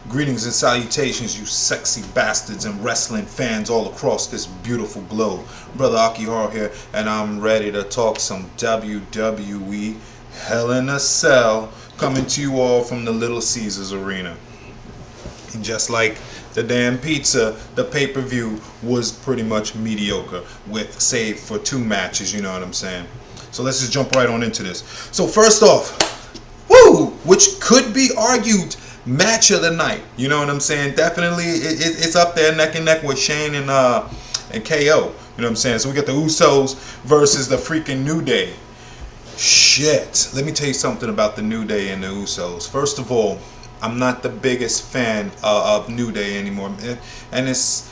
Greetings and salutations, you sexy bastards and wrestling fans all across this beautiful globe. Brother Akiharho here, and I'm ready to talk some WWE Hell in a Cell, coming to you all from the Little Caesars Arena. And just like the damn pizza, the pay-per-view was pretty much mediocre, with save for 2 matches, you know what I'm saying? So let's just jump right on into this. So first off, which could be argued match of the night, you know what I'm saying? Definitely, it's up there neck and neck with Shane and KO, you know what I'm saying? So we got the Usos versus the freaking New Day. Shit, let me tell you something about the New Day and the Usos. First of all, I'm not the biggest fan of New Day anymore, and it's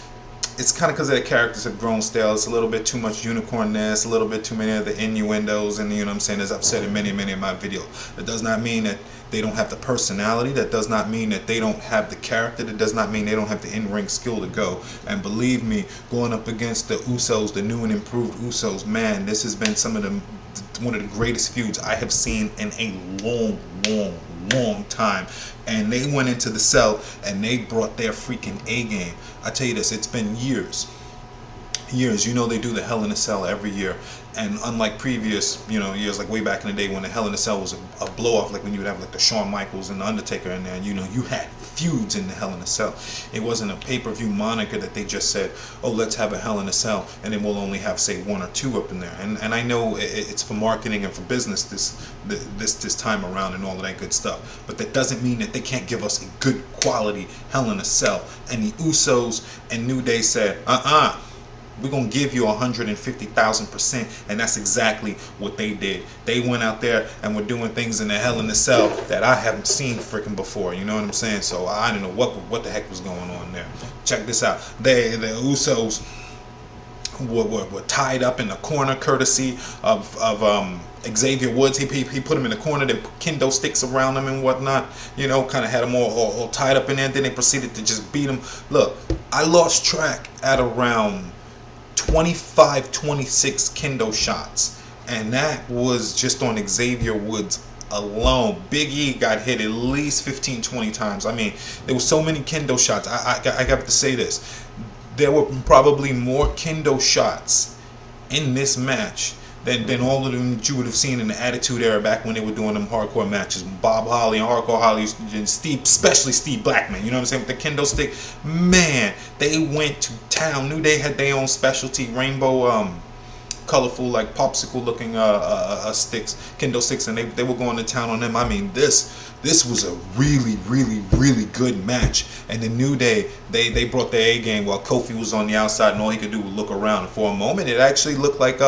kind of because their characters have grown stale. It's a little bit too much unicornness, a little bit too many of the innuendos, and you know what I'm saying, as I've said in many of my videos. That does not mean that they don't have the personality. That does not mean that they don't have the character. That does not mean they don't have the in-ring skill to go. And believe me, going up against the Usos, the new and improved Usos, man, this has been one of the greatest feuds I have seen in a long time. And they went into the cell and they brought their freaking A game. I tell you this, it's been years. You know, they do the Hell in a Cell every year, and unlike previous, you know, years, like way back in the day when the Hell in a Cell was a blow off, like when you would have like the Shawn Michaels and the Undertaker in there, and you know, you had feuds in the Hell in a Cell. It wasn't a pay-per-view moniker that they just said, oh, let's have a Hell in a Cell, and then we'll only have, say, 1 or 2 up in there. And I know it's for marketing and for business this time around and all of that good stuff, but that doesn't mean that they can't give us a good quality Hell in a Cell. And the Usos and New Day said, we're going to give you 150,000%, and that's exactly what they did. They went out there and were doing things in the Hell in a Cell that I haven't seen freaking before, you know what I'm saying? So I don't know what the heck was going on there. Check this out. The Usos were tied up in the corner courtesy of Xavier Woods. He put him in the corner. They put kendo sticks around him and whatnot, you know, kind of had him all tied up in there. Then they proceeded to just beat him. Look, I lost track at around 25, 26 kendo shots, and that was just on Xavier Woods alone. Big E got hit at least 15, 20 times. I mean, there were so many kendo shots. I got to say this. There were probably more kendo shots in this match than all of them that you would have seen in the Attitude Era back when they were doing them hardcore matches. Bob Holly and Hardcore Holly and Steve, especially Steve Blackman, you know what I'm saying, with the kendo stick. Man, they went to town. New Day had their own specialty, rainbow, colorful, like popsicle looking sticks, kendo sticks, and they were going to town on them. I mean, this was a really good match. And the New Day, they brought their A game while Kofi was on the outside, and all he could do was look around. And for a moment, it actually looked like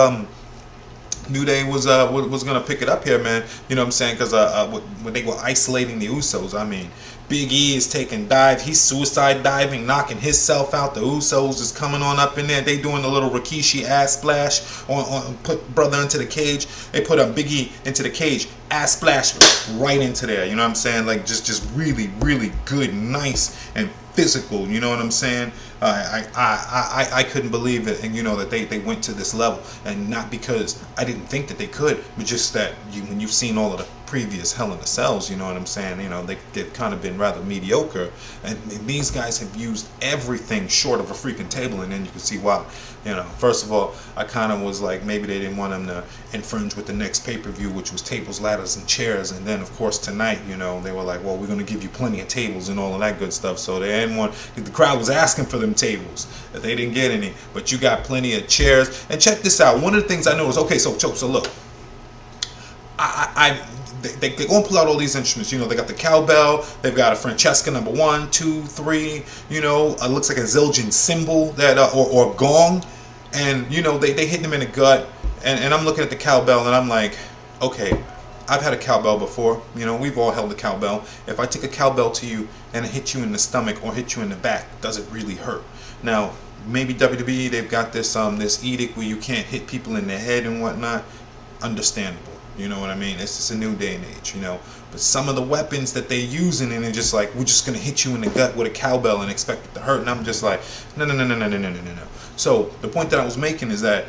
New Day was gonna pick it up here, man. You know what I'm saying? Because when they were isolating the Usos, I mean, Big E is taking dive. He's suicide diving, knocking himself out. The Usos is coming on up in there. They doing the little Rikishi ass splash on put brother into the cage. They put Big E into the cage, ass splash right into there. You know what I'm saying? Like just really good, nice and physical. You know what I'm saying? I couldn't believe it, and you know that they went to this level, and not because I didn't think that they could, but just that when you've seen all of the previous Hell in a Cells, you know what I'm saying, you know, they've kind of been rather mediocre, and these guys have used everything short of a freaking table, and then you can see why. You know, first of all, I kind of was like, maybe they didn't want them to infringe with the next pay-per-view, which was tables, ladders, and chairs, and then of course tonight, you know, they were like, well, we're going to give you plenty of tables and all of that good stuff. So they didn't want, the crowd was asking for them tables, that they didn't get any, but you got plenty of chairs. And check this out, one of the things I noticed, okay, so look, they gonna pull out all these instruments. You know, they got the cowbell, they've got a Francesca number 1, 2, 3. You know, it looks like a Zildjian cymbal that or gong, and you know they hit them in the gut. And I'm looking at the cowbell and I'm like, okay, I've had a cowbell before. You know, we've all held a cowbell. If I take a cowbell to you and hit you in the stomach or hit you in the back, does it really hurt? Now, maybe WWE, they've got this edict where you can't hit people in the head and whatnot. Understandable. You know what I mean? It's just a new day and age, you know. But some of the weapons that they're using, and they're just like, we're just gonna hit you in the gut with a cowbell and expect it to hurt. And I'm just like, no. So the point that I was making is that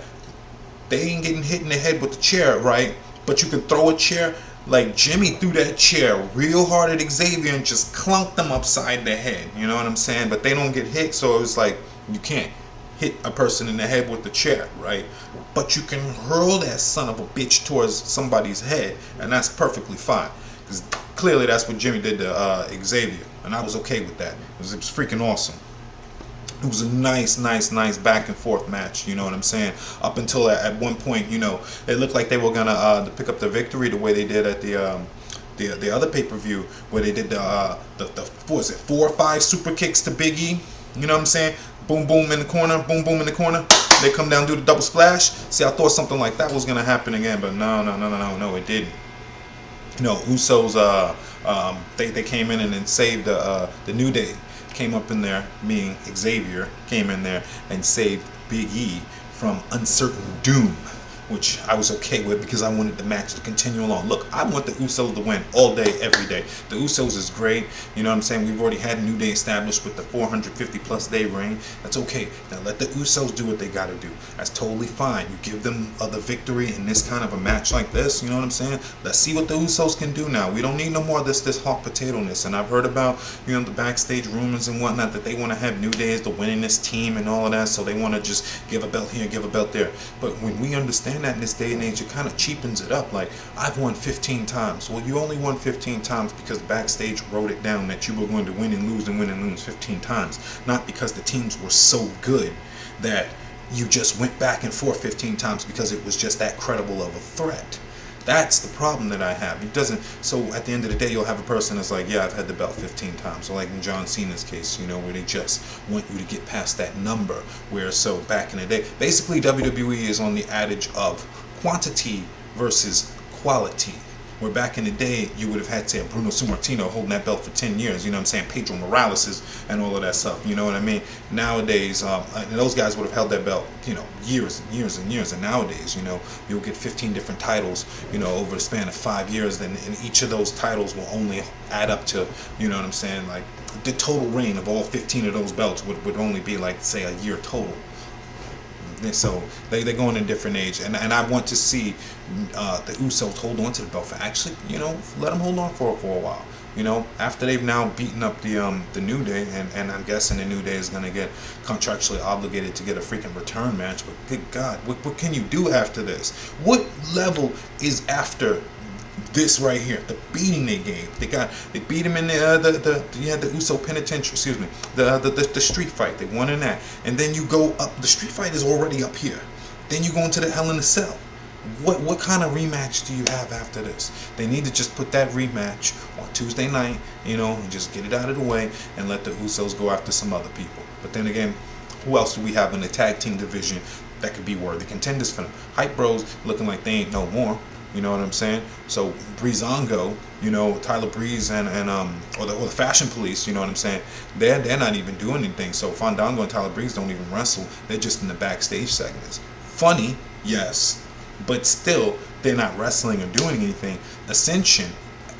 they ain't getting hit in the head with the chair, right? But you can throw a chair Like Jimmy threw that chair real hard at Xavier and just clunked them upside the head. You know what I'm saying? But they don't get hit, so it was like you can't hit a person in the head with the chair, right? But you can hurl that son of a bitch towards somebody's head, and that's perfectly fine. Because clearly that's what Jimmy did to Xavier, and I was okay with that. It was freaking awesome. It was a nice back and forth match. You know what I'm saying? Up until at one point, you know, it looked like they were gonna pick up the victory the way they did at the other pay-per-view, where they did the what was it, 4 or 5 super kicks to Big E. You know what I'm saying? Boom boom in the corner, boom boom in the corner. They come down, do the double splash. See, I thought something like that was gonna happen again, but no, it didn't. You know, Usos they came in and then saved the New Day. Came up in there, meaning Xavier came in there and saved Big E from uncertain doom, which I was okay with because I wanted the match to continue along. Look, I want the Usos to win all day, every day. The Usos is great. You know what I'm saying? We've already had New Day established with the 450 plus day reign. That's okay. Now let the Usos do what they got to do. That's totally fine. You give them the victory in this kind of a match like this. You know what I'm saying? Let's see what the Usos can do now. We don't need no more of this hot potato-ness. And I've heard about, you know, the backstage rumors and whatnot that they want to have New Day as the winningest team and all of that. So they want to just give a belt here, give a belt there. But when we understand that in this day and age, it kind of cheapens it up. Like, I've won 15 times. Well, you only won 15 times because backstage wrote it down that you were going to win and lose 15 times. Not because the teams were so good that you just went back and forth 15 times because it was just that credible of a threat. That's the problem that I have. It doesn't. So at the end of the day, you'll have a person that's like, yeah, I've had the belt 15 times. So like in John Cena's case, you know, where they just want you to get past that number. Where so back in the day, basically WWE is on the adage of quantity versus quality. Where back in the day, you would have had, say, Bruno Sammartino holding that belt for 10 years, you know what I'm saying, Pedro Morales and all of that stuff, you know what I mean? Nowadays, those guys would have held that belt, you know, years and years and years, and nowadays, you know, you'll get 15 different titles, you know, over the span of 5 years, and each of those titles will only add up to, you know what I'm saying, like, the total reign of all 15 of those belts would only be, like, say, a year total. So they're going in a different age, and I want to see the Usos hold on to the belt for actually, you know, let them hold on for a while. You know, after they've now beaten up the New Day, and I'm guessing the New Day is going to get contractually obligated to get a freaking return match. But good God, what can you do after this? What level is after this right here? The beating they gave. They beat him in the Uso penitentiary, excuse me, the street fight. They won in that, and then you go up. The street fight is already up here. Then you go into the Hell in a Cell. What kind of rematch do you have after this? They need to just put that rematch on Tuesday night, you know, and just get it out of the way and let the Usos go after some other people. But then again, who else do we have in the tag team division that could be worthy contenders for them? Hype Bros looking like they ain't no more. You know what I'm saying? So Breezango, you know, Tyler Breeze and or the Fashion Police, you know what I'm saying? They're not even doing anything. So Fandango and Tyler Breeze don't even wrestle. They're just in the backstage segments. Funny, yes, but still they're not wrestling or doing anything. Ascension,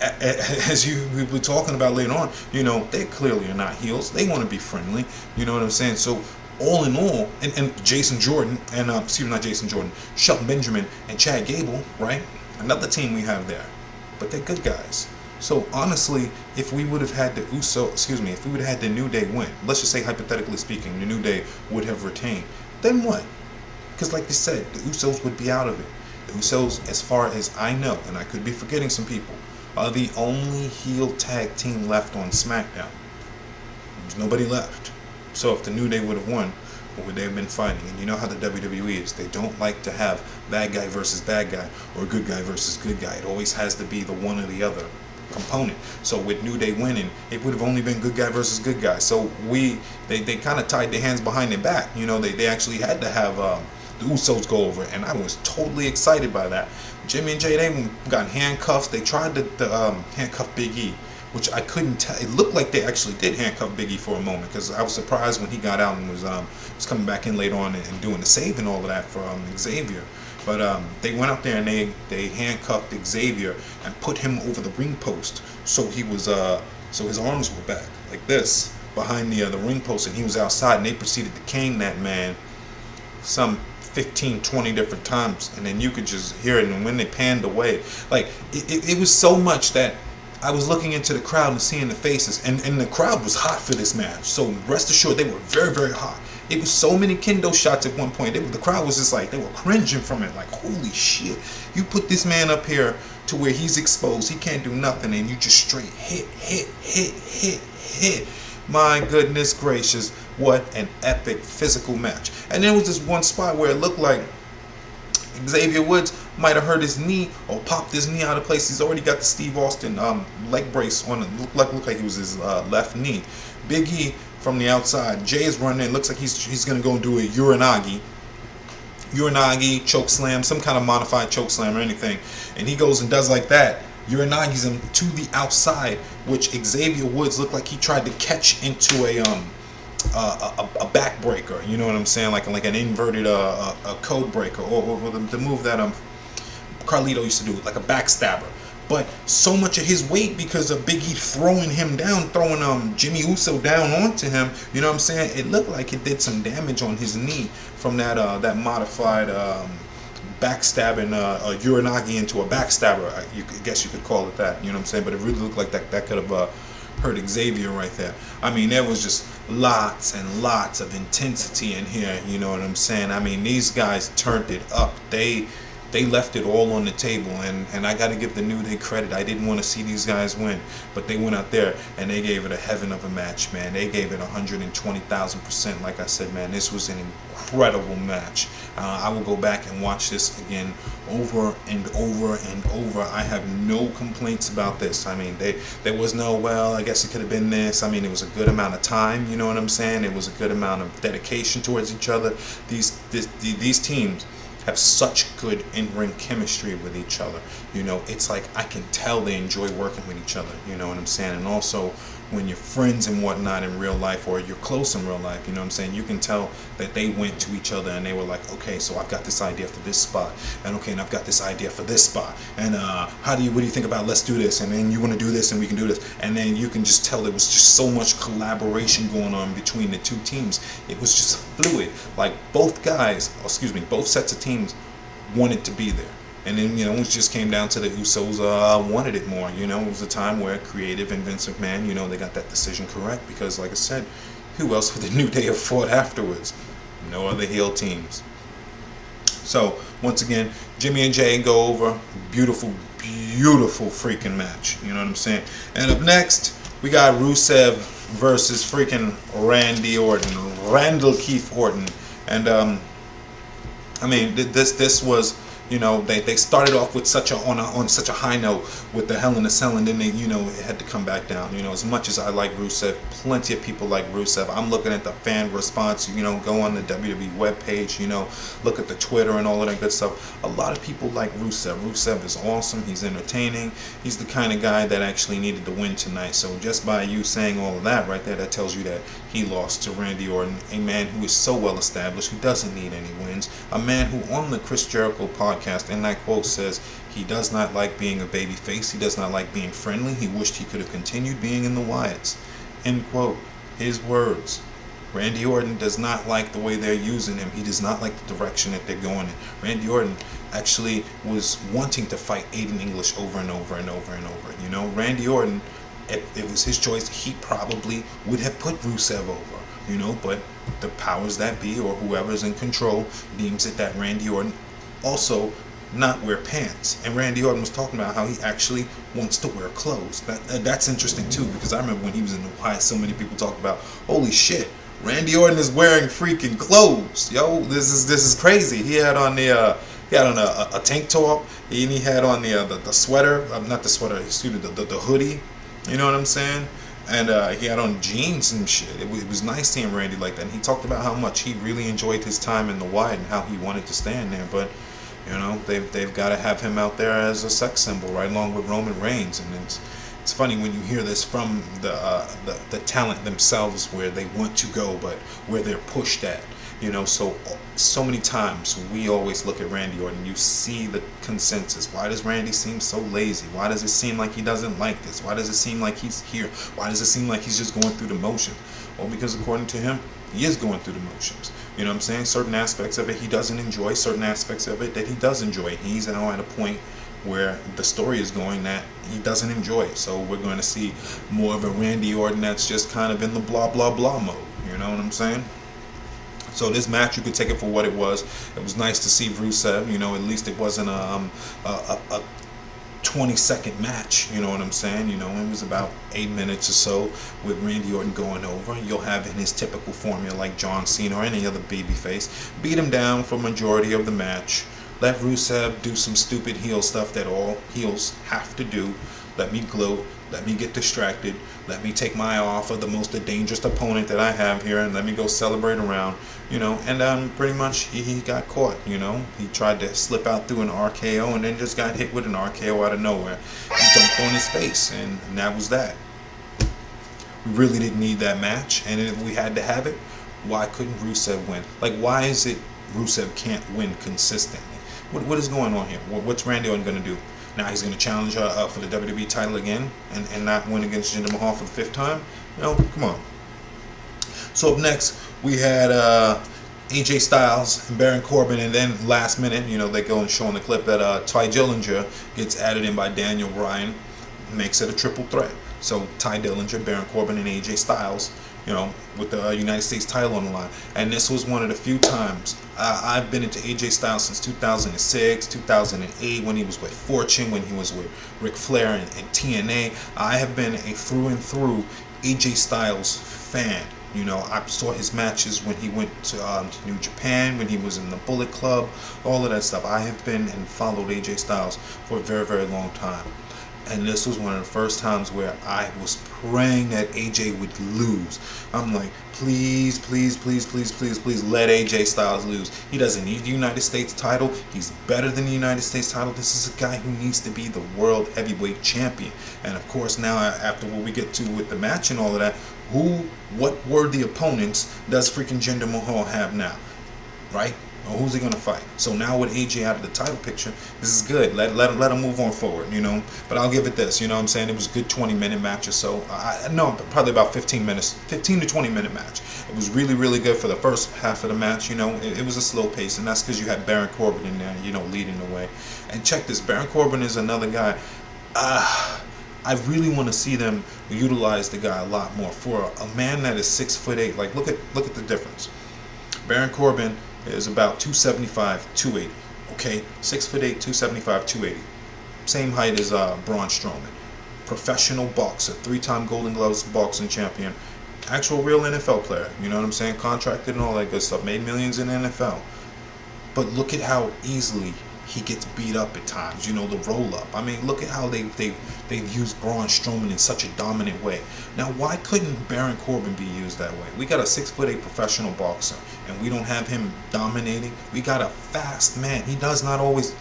as we were talking about later on, you know, they clearly are not heels. They want to be friendly. You know what I'm saying? So all in all, and Jason Jordan and excuse me, not Jason Jordan, Shelton Benjamin and Chad Gable, right? Another team we have there, but they're good guys. So honestly, if we would have had the if we would have had the New Day win, let's just say hypothetically speaking, the New Day would have retained, then what? Because like you said, the Usos would be out of it. The Usos, as far as I know, and I could be forgetting some people, are the only heel tag team left on SmackDown. There's nobody left. So if the New Day would have won, what would they have been fighting? And you know how the WWE is. They don't like to have bad guy versus bad guy or good guy versus good guy. It always has to be the one or the other component. So with New Day winning, it would have only been good guy versus good guy. So they kind of tied their hands behind their back. You know, they actually had to have the Usos go over it, and I was totally excited by that. Jimmy and Jay, they got handcuffs. They tried to handcuff Big E, which I couldn't tell. It looked like they actually did handcuff Big E for a moment, because I was surprised when he got out and was coming back in later on and doing the save and all of that for Xavier. But they went up there and they handcuffed Xavier and put him over the ring post, so he was so his arms were back like this behind the ring post, and he was outside, and they proceeded to cane that man some 15, 20 different times, and then you could just hear it. And when they panned away, like it was so much that I was looking into the crowd and seeing the faces, and the crowd was hot for this match. So rest assured, they were very, very hot. It was so many kendo shots at one point. The crowd was just like, they were cringing from it. Like, holy shit, you put this man up here to where he's exposed, he can't do nothing, and you just straight hit, hit, hit, hit, hit. My goodness gracious, what an epic physical match. And there was this one spot where it looked like Xavier Woods might have hurt his knee or popped his knee out of place. He's already got the Steve Austin leg brace on it. Looked like it was his left knee. Big E from the outside. Jay is running in. Looks like he's going to go and do a Uranagi choke slam, some kind of modified choke slam or anything. And he goes and does like that. Uranagi's him to the outside, which Xavier Woods looked like he tried to catch into a backbreaker. You know what I'm saying? Like an inverted a code breaker, or the move that Carlito used to do, like a backstabber. But so much of his weight, because of Big E throwing him down, throwing Jimmy Uso down onto him, you know what I'm saying? It looked like it did some damage on his knee from that modified backstabbing Uranagi into a backstabber. I guess you could call it that. You know what I'm saying? But it really looked like that could have hurt Xavier right there. I mean, there was just lots and lots of intensity in here. You know what I'm saying? I mean, these guys turned it up. They left it all on the table, and I got to give the New Day credit. I didn't want to see these guys win, but they went out there and they gave it a heaven of a match, man. They gave it 120,000%. Like I said, man, this was an incredible match. I will go back and watch this again over and over and over. I have no complaints about this. I mean, there was no, well, I guess it could have been this. I mean, it was a good amount of time, you know what I'm saying? It was a good amount of dedication towards each other. These teams have such good in-ring chemistry with each other. You know, it's like I can tell they enjoy working with each other, you know what I'm saying? And also, when you're friends and whatnot in real life, or you're close in real life, you know what I'm saying, you can tell that they went to each other and they were like, okay, so I've got this idea for this spot, and okay, and I've got this idea for this spot, and what do you think about, let's do this, and then you want to do this and we can do this, and then you can just tell there was just so much collaboration going on between the two teams. It was just fluid. Like both sets of teams wanted to be there. And then, you know, it just came down to the Usos wanted it more. You know, it was a time where Creative and Vince McMahon, you know, they got that decision correct, because, like I said, who else would the New Day have fought afterwards? No other heel teams. So, once again, Jimmy and Jay go over. Beautiful, beautiful freaking match. You know what I'm saying? And up next, we got Rusev versus freaking Randy Orton. Randall Keith Orton. And, I mean, this was... You know, they started off with on such a high note with the Hell in a Cell, and then they, you know, it had to come back down. You know, as much as I like Rusev, plenty of people like Rusev. I'm looking at the fan response. You know, go on the WWE webpage. You know, look at the Twitter and all of that good stuff. A lot of people like Rusev. Rusev is awesome. He's entertaining. He's the kind of guy that actually needed to win tonight. So just by you saying all of that right there, that tells you that he lost to Randy Orton, a man who is so well established, who doesn't need any wins, a man who on the Chris Jericho podcast, in that quote, says he does not like being a babyface, he does not like being friendly, he wished he could have continued being in the Wyatts. End quote. His words. Randy Orton does not like the way they're using him. He does not like the direction that they're going in. Randy Orton actually was wanting to fight Aiden English over and over and over and over. You know, Randy Orton, if it was his choice, he probably would have put Rusev over, you know, but the powers that be, or whoever's in control, deems it that Randy Orton also not wear pants. And Randy Orton was talking about how he actually wants to wear clothes. That's interesting too, because I remember when he was in the Wyatt, so many people talk about, holy shit, Randy Orton is wearing freaking clothes. Yo, this is crazy. He had on a tank top, and he had on the sweater, not the sweater, excuse me, the hoodie. You know what I'm saying? And he had on jeans and shit. It was nice seeing Randy like that. And he talked about how much he really enjoyed his time in the Wyatt and how he wanted to stand there. But, you know, they've got to have him out there as a sex symbol, right along with Roman Reigns. And it's funny when you hear this from the talent themselves, where they want to go, but where they're pushed at. So many times we always look at Randy Orton. You see the consensus. Why does Randy seem so lazy? Why does it seem like he doesn't like this? Why does it seem like he's here? Why does it seem like he's just going through the motion? Well, because according to him, he is going through the motions. You know what I'm saying? Certain aspects of it he doesn't enjoy, certain aspects of it that he does enjoy. He's now at a point where the story is going that he doesn't enjoy it. So we're going to see more of a Randy Orton that's just kind of in the blah blah blah mode. You know what I'm saying? So this match, you could take it for what it was. It was nice to see Rusev. At least it wasn't a 20-second match. You know what I'm saying? It was about 8 minutes or so with Randy Orton going over. You'll have in his typical formula like John Cena or any other babyface, beat him down for majority of the match. Let Rusev do some stupid heel stuff that all heels have to do. Let me gloat. Let me get distracted. Let me take my eye off of the most dangerous opponent that I have here, and let me go celebrate around. And pretty much he got caught. He tried to slip out through an RKO and then just got hit with an RKO out of nowhere. He dumped on his face, and that was that. We really didn't need that match, and if we had to have it, why couldn't Rusev win? Like, why is it Rusev can't win consistently? What is going on here? What's Randy Orton going to do? Now he's going to challenge for the WWE title again and not win against Jinder Mahal for the 5th time? Come on. So up next, we had AJ Styles and Baron Corbin, and then last minute, they go and show in the clip that Ty Dillinger gets added in by Daniel Bryan, makes it a triple threat. So Ty Dillinger, Baron Corbin, and AJ Styles, with the United States title on the line. And this was one of the few times I've been into AJ Styles since 2006, 2008, when he was with Fortune, when he was with Ric Flair and TNA. I have been a through and through AJ Styles fan. I saw his matches when he went to New Japan, when he was in the Bullet Club, all of that stuff. I have been and followed AJ Styles for a very, very long time. And this was one of the first times where I was praying that AJ would lose. I'm like, please, please, please, please, please, please let AJ Styles lose. He doesn't need the United States title. He's better than the United States title. This is a guy who needs to be the world heavyweight champion. And of course, now after what we get to with the match and all of that, what were the opponents does freaking Jinder Mahal have now? Right? Or who's he going to fight? So now with AJ out of the title picture, this is good. Let him move on forward, But I'll give it this, what I'm saying? It was a good 20-minute match or so. No, probably about 15 minutes, 15 to 20-minute match. It was really, really good for the first half of the match, It was a slow pace, and that's because you had Baron Corbin in there, leading the way. And check this, Baron Corbin is another guy. I really want to see them utilize the guy a lot more. For a man that is 6'8", like look at the difference. Baron Corbin is about 275, 280. Okay, 6'8", 275, 280. Same height as Braun Strowman. Professional boxer, 3-time Golden Gloves boxing champion. Actual real NFL player, you know what I'm saying? Contracted and all that good stuff. Made millions in the NFL. But look at how easily he gets beat up at times, the roll up. I mean, look at how they've used Braun Strowman in such a dominant way. Now, why couldn't Baron Corbin be used that way? We got a 6'8" professional boxer, and we don't have him dominating. We got a fast man.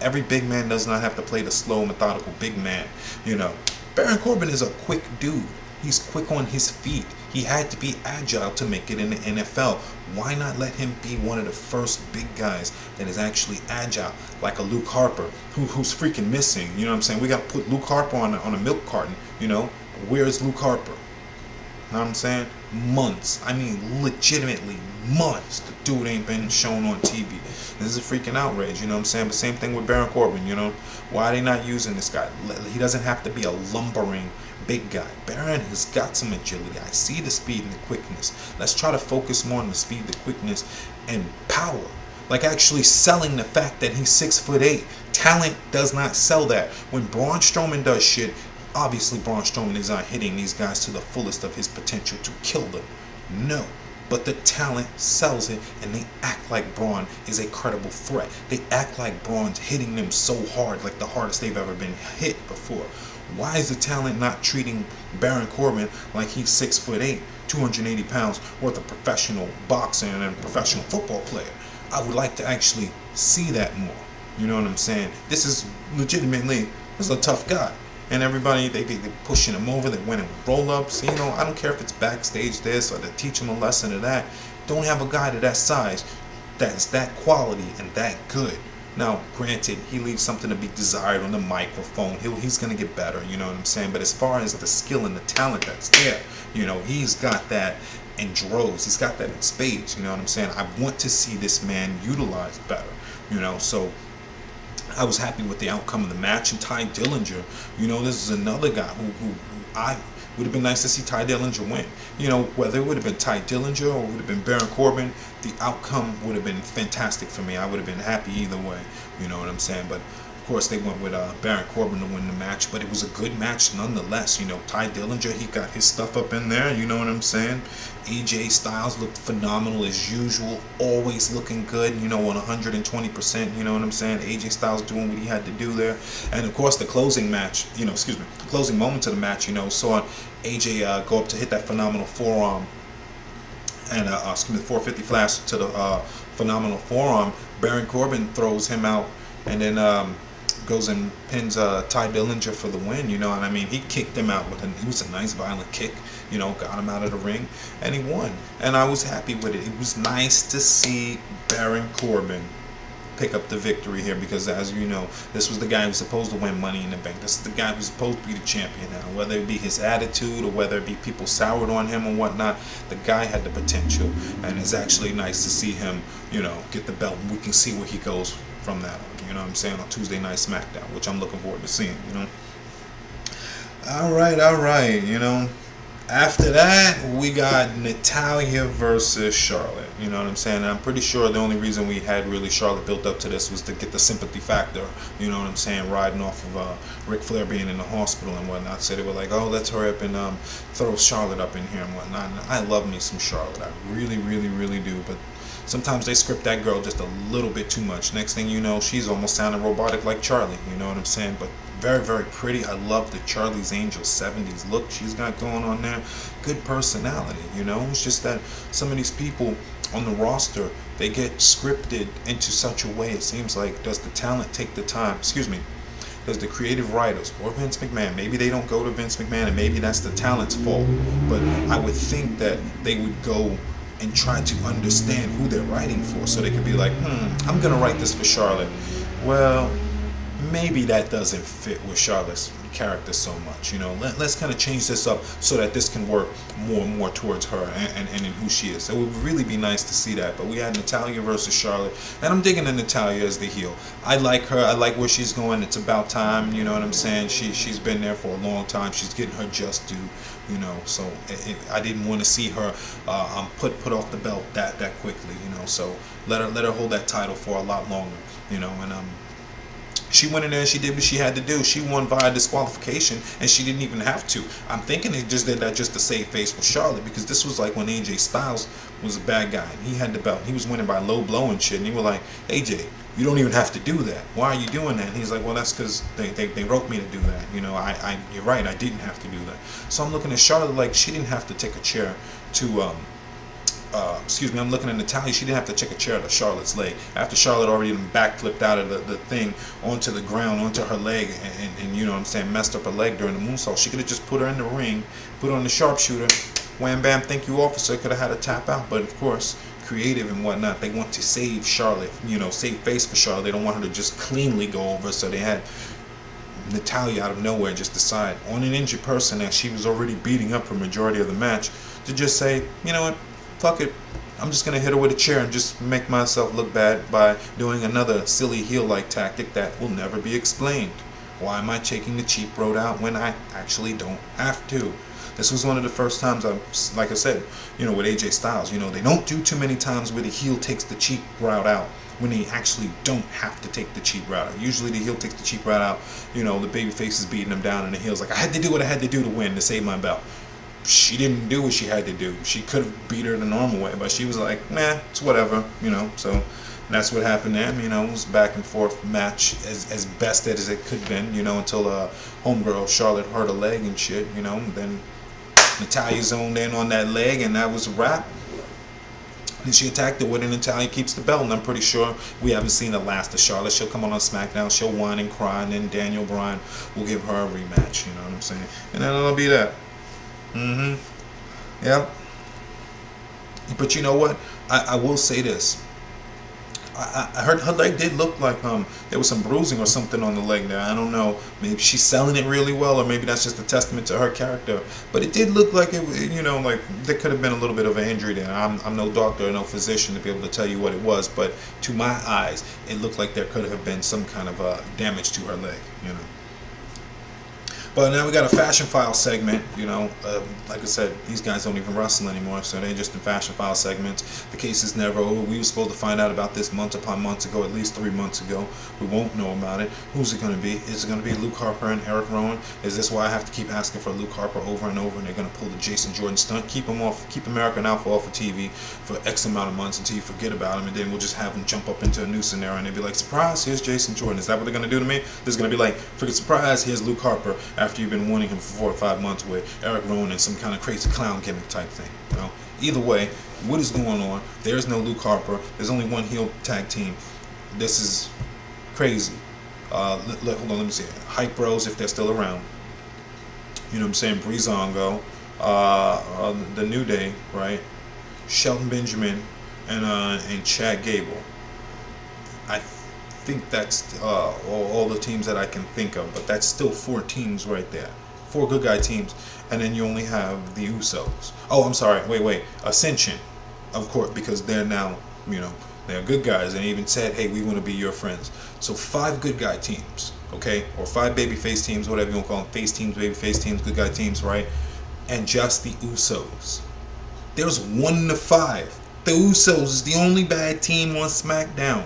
Every big man does not have to play the slow, methodical big man. Baron Corbin is a quick dude. He's quick on his feet. He had to be agile to make it in the NFL. Why not let him be one of the first big guys that is actually agile, like a Luke Harper, who's freaking missing? You know what I'm saying? We got to put Luke Harper on a milk carton. Where's Luke Harper? You know what I'm saying? Months. I mean, legitimately months. The dude ain't been shown on TV. This is a freaking outrage. You know what I'm saying? But same thing with Baron Corbin. Why are they not using this guy? He doesn't have to be a lumbering big guy. Baron has got some agility. I see the speed and the quickness. Let's try to focus more on the speed, the quickness, and power. Like actually selling the fact that he's 6'8". Talent does not sell that. When Braun Strowman does shit, obviously Braun Strowman is not hitting these guys to the fullest of his potential to kill them. No. But the talent sells it, and they act like Braun is a credible threat. They act like Braun's hitting them so hard, like the hardest they've ever been hit before. Why is the talent not treating Baron Corbin like he's 6'8", 280 pounds, worth of professional boxing and a professional football player? I would like to actually see that more. You know what I'm saying? This is legitimately, this is a tough guy. And everybody, they pushing him over, they winning with roll-ups. I don't care if it's backstage this or to teach him a lesson of that. Don't have a guy to that size that's that quality and that good. Now, granted, he leaves something to be desired on the microphone. He's going to get better, you know what I'm saying? But as far as the skill and the talent that's there, you know, he's got that in droves. He's got that in spades, you know what I'm saying? I want to see this man utilized better, you know, so I was happy with the outcome of the match. And Ty Dillinger, you know, this is another guy who I would have been nice to see Ty Dillinger win. You know, whether it would have been Ty Dillinger or it would have been Baron Corbin, the outcome would have been fantastic for me. I would have been happy either way. You know what I'm saying? But of course, they went with Baron Corbin to win the match, but it was a good match nonetheless. You know, Ty Dillinger, he got his stuff up in there. You know what I'm saying? AJ Styles looked phenomenal as usual, always looking good. You know, on 120%. You know what I'm saying? AJ Styles doing what he had to do there, and of course, the closing match. You know, excuse me, the closing moment of the match. You know, saw AJ go up to hit that phenomenal forearm, and excuse me, 450 flash to the phenomenal forearm. Baron Corbin throws him out, and then goes and pins Ty Dillinger for the win, you know, and I mean, he kicked him out with it was a nice violent kick, you know, got him out of the ring, and he won, and I was happy with it. It was nice to see Baron Corbin pick up the victory here, because as you know, this was the guy who was supposed to win Money in the Bank. This is the guy who's supposed to be the champion now, whether it be his attitude or whether it be people soured on him or whatnot. The guy had the potential, and it's actually nice to see him, you know, get the belt, and we can see where he goes from that on, you know what I'm saying, on Tuesday Night SmackDown, which I'm looking forward to seeing, you know. All right, you know. After that, we got Natalya versus Charlotte. You know what I'm saying? And I'm pretty sure the only reason we had really Charlotte built up to this was to get the sympathy factor. You know what I'm saying? Riding off of Ric Flair being in the hospital and whatnot. So they were like, oh, let's hurry up and throw Charlotte up in here and whatnot. And I love me some Charlotte. I really, really, really do. But sometimes they script that girl just a little bit too much. Next thing you know, she's almost sounding robotic like Charlie. You know what I'm saying? But very, very pretty. I love the Charlie's Angels 70s look she's got going on there. Good personality, you know. It's just that some of these people on the roster, they get scripted into such a way, it seems like, does the talent take the time, excuse me, does the creative writers or Vince McMahon, maybe they don't go to Vince McMahon and maybe that's the talent's fault, but I would think that they would go and try to understand who they're writing for, so they could be like, I'm gonna write this for Charlotte. Well, maybe that doesn't fit with Charlotte's character so much, you know. Let's kind of change this up so that this can work more and more towards her and in who she is. So it would really be nice to see that. But we had Natalya versus Charlotte, and I'm digging the Natalya as the heel. I like her. I like where she's going. It's about time, you know what I'm saying. She's been there for a long time. She's getting her just due, you know. So I didn't want to see her put off the belt that quickly, you know. So let her hold that title for a lot longer, you know. And she went in there and she did what she had to do. She won via disqualification, and she didn't even have to. I'm thinking they just did that just to save face with Charlotte, because this was like when AJ Styles was a bad guy and he had the belt. He was winning by low blow and shit, and he was like, AJ, you don't even have to do that. Why are you doing that? And he's like, well, that's because they wrote me to do that. You know, you're right, I didn't have to do that. So I'm looking at Charlotte like she didn't have to take a chair to excuse me, I'm looking at Natalya. She didn't have to check a chair to Charlotte's leg. After Charlotte already backflipped out of the thing onto the ground, onto her leg, and you know what I'm saying, messed up her leg during the moonsault. She could have just put her in the ring, put her on the sharpshooter, wham bam, thank you officer, could have had a tap out. But of course, creative and whatnot, they want to save Charlotte, you know, save face for Charlotte. They don't want her to just cleanly go over, so they had Natalya out of nowhere just decide on an injured person that she was already beating up for majority of the match to just say, you know what, fuck it, I'm just going to hit her with a chair and just make myself look bad by doing another silly heel-like tactic that will never be explained. Why am I taking the cheap road out when I actually don't have to? This was one of the first times, like I said, you know, with AJ Styles, you know, they don't do too many times where the heel takes the cheap route out when they actually don't have to take the cheap route out. Usually the heel takes the cheap route out, you know, the babyface is beating them down and the heel's like, I had to do what I had to do to win, to save my belt. She didn't do what she had to do. She could have beat her the normal way, but she was like, nah, it's whatever, you know. So that's what happened there. You know, it was a back and forth match as best as it could have been, you know, until homegirl Charlotte hurt her leg and shit, you know. Then Natalya zoned in on that leg, and that was a wrap. And she attacked her with it, and Natalya keeps the belt. And I'm pretty sure we haven't seen the last of Charlotte. She'll come on SmackDown, she'll whine and cry, and then Daniel Bryan will give her a rematch, you know what I'm saying? And then it'll be that. Yep. But you know what? I will say this. I heard her leg did look like there was some bruising or something on the leg there. I don't know. Maybe she's selling it really well, or maybe that's just a testament to her character. But it did look like it, like there could have been a little bit of an injury there. I'm no doctor or no physician to be able to tell you what it was, but to my eyes, it looked like there could have been some kind of damage to her leg. But now we got a fashion file segment, like I said, these guys don't even wrestle anymore, so they're just in fashion file segments. The case is never over. We were supposed to find out about this months upon months ago, at least 3 months ago. We won't know about it. Who's it going to be? Is it going to be Luke Harper and Eric Rowan? Is this why I have to keep asking for Luke Harper over and over, and they're going to pull the Jason Jordan stunt, keep American Alpha off of TV for X amount of months until you forget about him, and then we'll just have him jump up into a new scenario, and they'll be like, surprise, here's Jason Jordan. Is that what they're going to do to me? This is going to be like, freaking surprise, here's Luke Harper, after you've been wanting him for 4 or 5 months with Eric Rowan and some kind of crazy clown gimmick type thing. Either way, what is going on? There's no Luke Harper. There's only one heel tag team. This is crazy. Hold on, let me see. Hype Bros, if they're still around. You know what I'm saying? Breezango, the New Day, right? Shelton Benjamin and Chad Gable. I think that's all the teams that I can think of, but that's still 4 teams right there. 4 good guy teams, and then you only have the Usos. Oh, I'm sorry. Wait. Ascension, of course, because they're now, they're good guys, and they even said, hey, we want to be your friends. So 5 good guy teams, okay, or 5 babyface teams, whatever you want to call them, face teams, babyface teams, good guy teams, right? And just the Usos. There's 1 to 5. The Usos is the only bad team on SmackDown.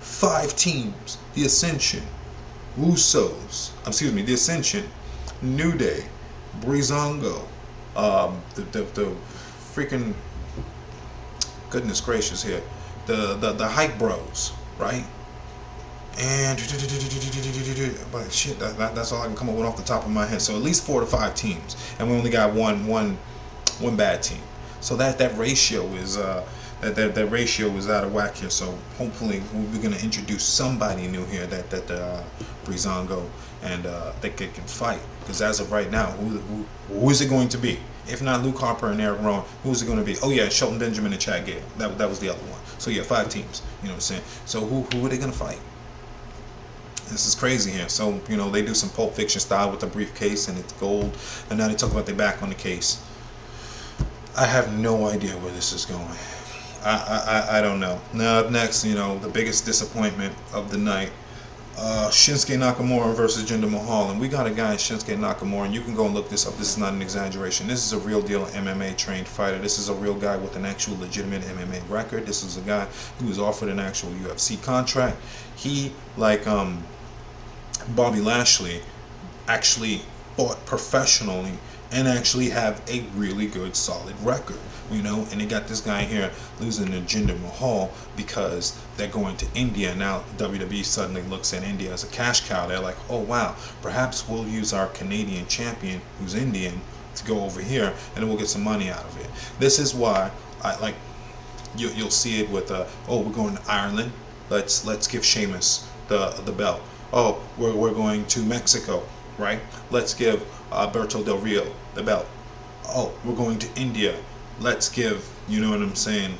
5 teams. The Ascension, the Ascension, New Day, Breezango, the freaking, goodness gracious here, the Hype Bros, right? And but shit, that's all I can come up with off the top of my head. So at least 4 to 5 teams, and we only got one bad team. So that ratio is that ratio is out of whack here. So hopefully we're gonna introduce somebody new here that Breezango and they can fight. Because as of right now, who is it going to be? If not Luke Harper and Eric Rowan, who is it going to be? Oh yeah, Shelton Benjamin and Chad Gable. That was the other one. So yeah, 5 teams. You know what I'm saying? So who are they going to fight? This is crazy here. So they do some Pulp Fiction style with the briefcase and it's gold, and now they talk about their back on the case. I have no idea where this is going. I don't know. Now up next, the biggest disappointment of the night. Shinsuke Nakamura versus Jinder Mahal, and we got a guy, Shinsuke Nakamura, and you can go and look this up. This is not an exaggeration. This is a real deal MMA trained fighter. This is a real guy with an actual legitimate MMA record. This is a guy who was offered an actual UFC contract. He, like Bobby Lashley, actually fought professionally and actually have a really good solid record. And they got this guy here losing to Jinder Mahal because they're going to India. Now WWE suddenly looks at India as a cash cow. They're like, oh wow, perhaps we'll use our Canadian champion who's Indian to go over here and then we'll get some money out of it. This is why I like you'll see it with oh, we're going to Ireland, let's give Sheamus the belt. Oh, we're going to Mexico, right? Let's give Alberto Del Rio the belt. Oh, we're going to India. Let's give, you know what I'm saying,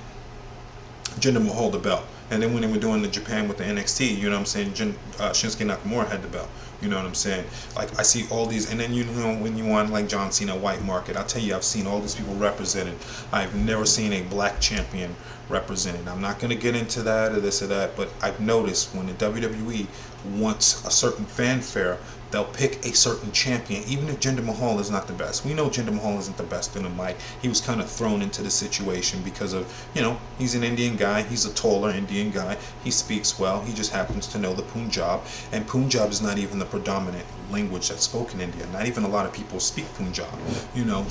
Jinder Mahal the belt. And then when they were doing the Japan with the NXT, you know what I'm saying, Shinsuke Nakamura had the belt. You know what I'm saying? Like, I see all these, and then when you want like John Cena white market, I'll tell you, I've seen all these people represented. I've never seen a black champion represented. I'm not going to get into that or this or that, but I've noticed when the WWE wants a certain fanfare, they'll pick a certain champion, even if Jinder Mahal is not the best. We know Jinder Mahal isn't the best in the mic. He was kind of thrown into the situation because of, he's an Indian guy. He's a taller Indian guy. He speaks well. He just happens to know the Punjab. And Punjab is not even the predominant language that's spoken in India. Not even a lot of people speak Punjab,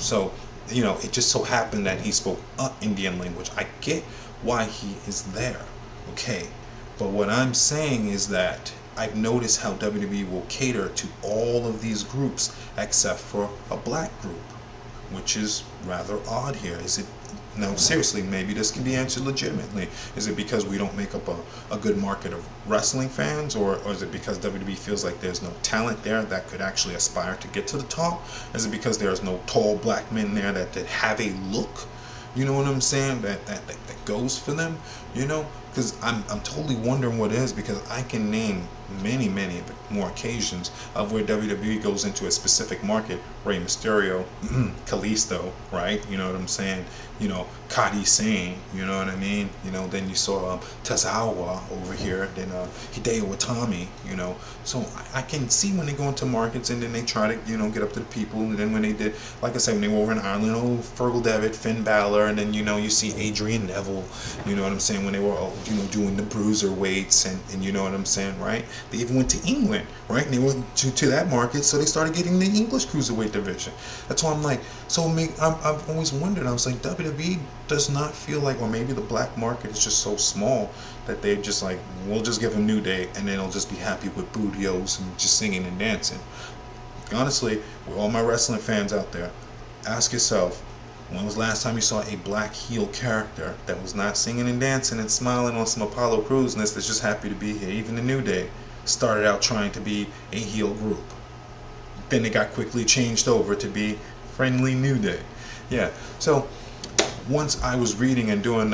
So, it just so happened that he spoke Indian language. I get why he is there, okay? But what I'm saying is that I've noticed how WWE will cater to all of these groups except for a black group, which is rather odd here. Is it, now seriously, maybe this can be answered legitimately. Is it because we don't make up a good market of wrestling fans, or is it because WWE feels like there's no talent there that could actually aspire to get to the top? Is it because there's no tall black men there that have a look? You know what I'm saying? That goes for them, because I'm totally wondering what it is, because I can name many more occasions of where WWE goes into a specific market. Rey Mysterio, Kalisto, right? You know what I'm saying? You know, Kadi Sane, you know what I mean? You know, then you saw Tazawa over here, then Hideo Watami, you know. So I can see when they go into markets and then they try to, you know, get up to the people. And then when they did, like I said, when they were over in Ireland, oh, Fergal Devitt, Finn Balor, and then, you know, you see Adrian Neville, you know what I'm saying, when they were, you know, doing the bruiser weights, and you know what I'm saying, right? They even went to England, right? And they went to that market, so they started getting the English cruiserweight division. That's why I'm like, so I've always wondered, I was like, WWE does not feel like, or maybe the black market is just so small that they're just like, we'll just give them New Day, and then they'll just be happy with bootios and just singing and dancing. Honestly, with all my wrestling fans out there, ask yourself, when was the last time you saw a black heel character that was not singing and dancing and smiling on some Apollo Crews-ness, that's just happy to be here? Even the New Day started out trying to be a heel group. Then they got quickly changed over to be Friendly New Day. Yeah, so once I was reading and doing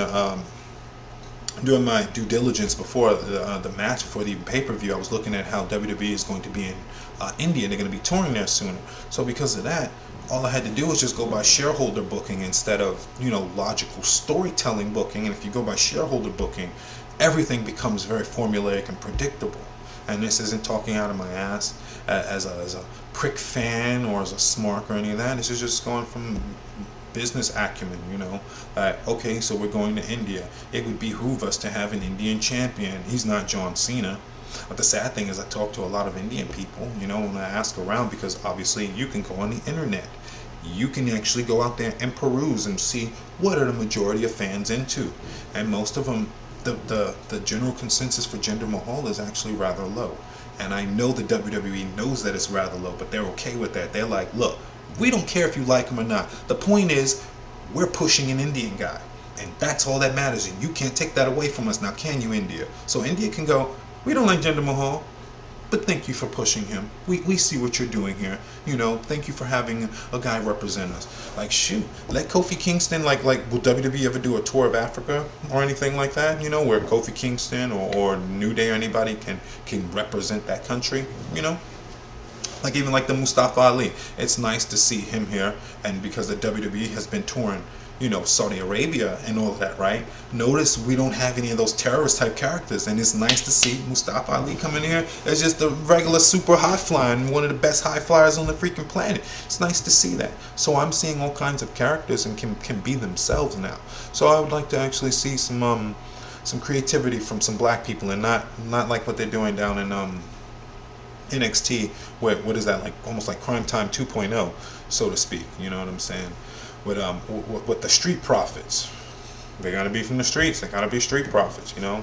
my due diligence before the match, for the pay-per-view, I was looking at how WWE is going to be in India. They're going to be touring there sooner. So because of that, all I had to do was just go by shareholder booking instead of, you know, logical storytelling booking. And if you go by shareholder booking, everything becomes very formulaic and predictable. And this isn't talking out of my ass as a prick fan or as a smart or any of that. This is just going from business acumen, you know. Okay, so we're going to India. It would behoove us to have an Indian champion. He's not John Cena. But the sad thing is, I talk to a lot of Indian people, you know, when I ask around, because obviously you can go on the internet. You can actually go out there and peruse and see what are the majority of fans into. And most of them, the general consensus for Jinder Mahal is actually rather low. And I know the WWE knows that it's rather low, but they're okay with that. They're like, look, we don't care if you like him or not. The point is, we're pushing an Indian guy. And that's all that matters. And you can't take that away from us now, can you, India? So India can go, we don't like Jinder Mahal, but thank you for pushing him. We see what you're doing here. You know, thank you for having a guy represent us. Like, shoot, let Kofi Kingston, like will WWE ever do a tour of Africa or anything like that? You know, where Kofi Kingston or New Day or anybody can represent that country, you know? Like even like the Mustafa Ali. It's nice to see him here, and because the WWE has been touring, you know, Saudi Arabia and all of that, right? Notice we don't have any of those terrorist type characters, and it's nice to see Mustafa Ali come in here as just a regular super high flyer and one of the best high flyers on the freaking planet. It's nice to see that. So I'm seeing all kinds of characters and can be themselves now. So I would like to actually see some creativity from some black people, and not like what they're doing down in NXT, what is that, like almost like Crime Time 2.0, so to speak, you know what I'm saying? With the street profits. They gotta be from the streets. They gotta be street profits, you know.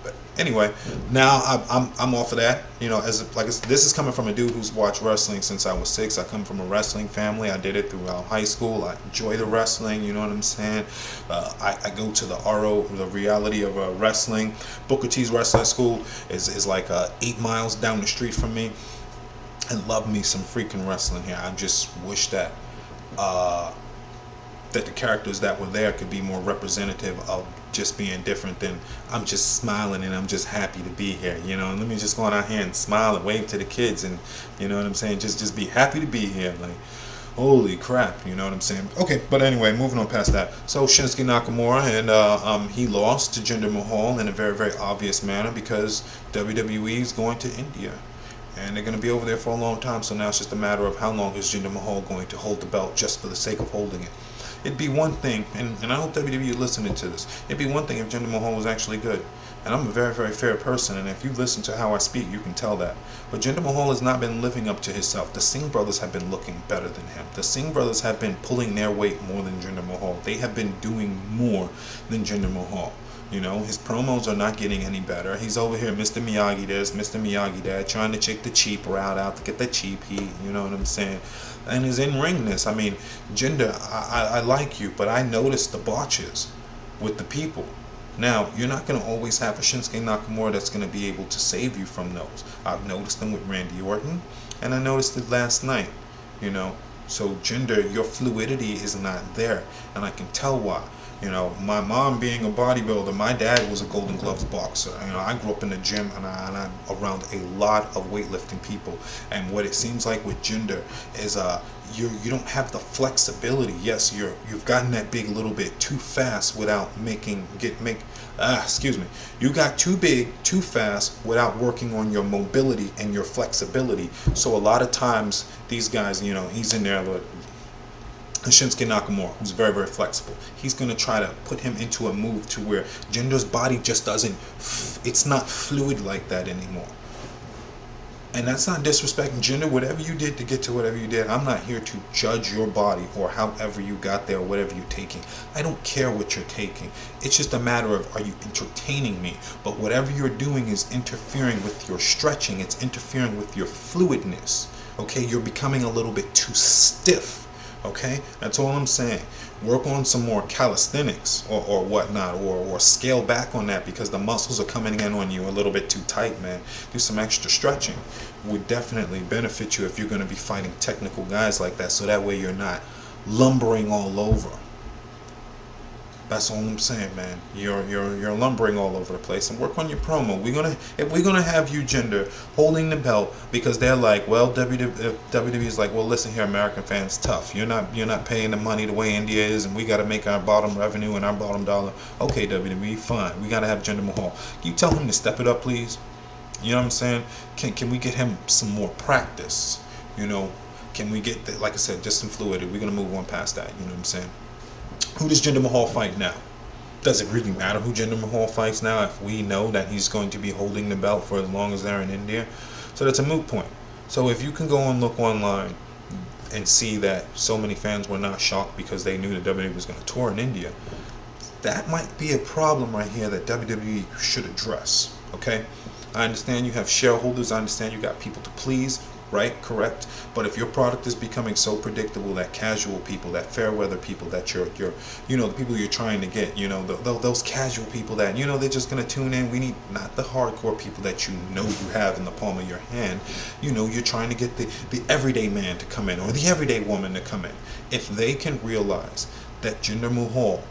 But anyway, now I'm off of that. You know, this is coming from a dude who's watched wrestling since I was 6. I come from a wrestling family. I did it throughout high school. I enjoy the wrestling. You know what I'm saying? I go to the RO, the reality of wrestling. Booker T's wrestling school is like 8 miles down the street from me. And love me some freaking wrestling here. I just wish that that the characters that were there could be more representative of just being different than I'm just smiling and I'm just happy to be here, you know. And let me just go out here and smile and wave to the kids, and you know what I'm saying, just be happy to be here. Like, holy crap, you know what I'm saying. Okay, but anyway, moving on past that. So Shinsuke Nakamura, and he lost to Jinder Mahal in a very obvious manner because WWE is going to India. And they're going to be over there for a long time, so now it's just a matter of how long is Jinder Mahal going to hold the belt just for the sake of holding it. It'd be one thing, and I hope WWE is listening to this, it'd be one thing if Jinder Mahal was actually good. And I'm a very fair person, and if you listen to how I speak, you can tell that. But Jinder Mahal has not been living up to himself. The Singh brothers have been looking better than him. The Singh brothers have been pulling their weight more than Jinder Mahal. They have been doing more than Jinder Mahal. You know, his promos are not getting any better. He's over here, Mr. Miyagi this, Mr. Miyagi that, trying to check the cheap route out to get the cheap heat, you know what I'm saying? And his in-ringness, I mean, Jinder, I like you, but I noticed the botches with the people. Now, you're not going to always have a Shinsuke Nakamura that's going to be able to save you from those. I've noticed them with Randy Orton, and I noticed it last night, you know. So, Jinder, your fluidity is not there, and I can tell why. You know, my mom being a bodybuilder, my dad was a Golden Gloves boxer. You know, I grew up in the gym and I'm around a lot of weightlifting people. And what it seems like with gender is you don't have the flexibility. Yes, you've gotten that big a little bit too fast without excuse me. You got too big too fast without working on your mobility and your flexibility. So a lot of times these guys, you know, he's in there with Shinsuke Nakamura, who's very, very flexible. He's going to try to put him into a move to where Jinder's body just doesn't, it's not fluid like that anymore. And that's not disrespecting Jinder. Whatever you did to get to whatever you did, I'm not here to judge your body or however you got there or whatever you're taking. I don't care what you're taking. It's just a matter of, are you entertaining me? But whatever you're doing is interfering with your stretching. It's interfering with your fluidness. Okay, you're becoming a little bit too stiff. Okay, that's all I'm saying. Work on some more calisthenics or whatnot, or scale back on that because the muscles are coming in on you a little bit too tight, man. Do some extra stretching. Would definitely benefit you if you're going to be fighting technical guys like that, so that way you're not lumbering all over. That's all I'm saying, man. You're lumbering all over the place, and work on your promo. If we're gonna have you Jinder holding the belt because they're like, well, WWE is like, well, listen here, American fans, tough. You're not paying the money the way India is, and we got to make our bottom revenue and our bottom dollar. Okay, WWE, fine. We got to have Jinder Mahal. Can you tell him to step it up, please? You know what I'm saying? Can we get him some more practice? You know, can we get that? Like I said, just some fluidity. We're gonna move on past that. You know what I'm saying? Who does Jinder Mahal fight now? Does it really matter who Jinder Mahal fights now if we know that he's going to be holding the belt for as long as they're in India? So that's a moot point. So if you can go and look online and see that so many fans were not shocked because they knew that WWE was going to tour in India, that might be a problem right here that WWE should address. Okay? I understand you have shareholders. I understand you got people to please. Right, correct. But if your product is becoming so predictable that casual people, that fair weather people, that you're you know, the people you're trying to get, you know, those casual people that, you know, they're just gonna tune in. We need not the hardcore people that you know you have in the palm of your hand. You know, you're trying to get the everyday man to come in or the everyday woman to come in. If they can realize that Jinder Mahal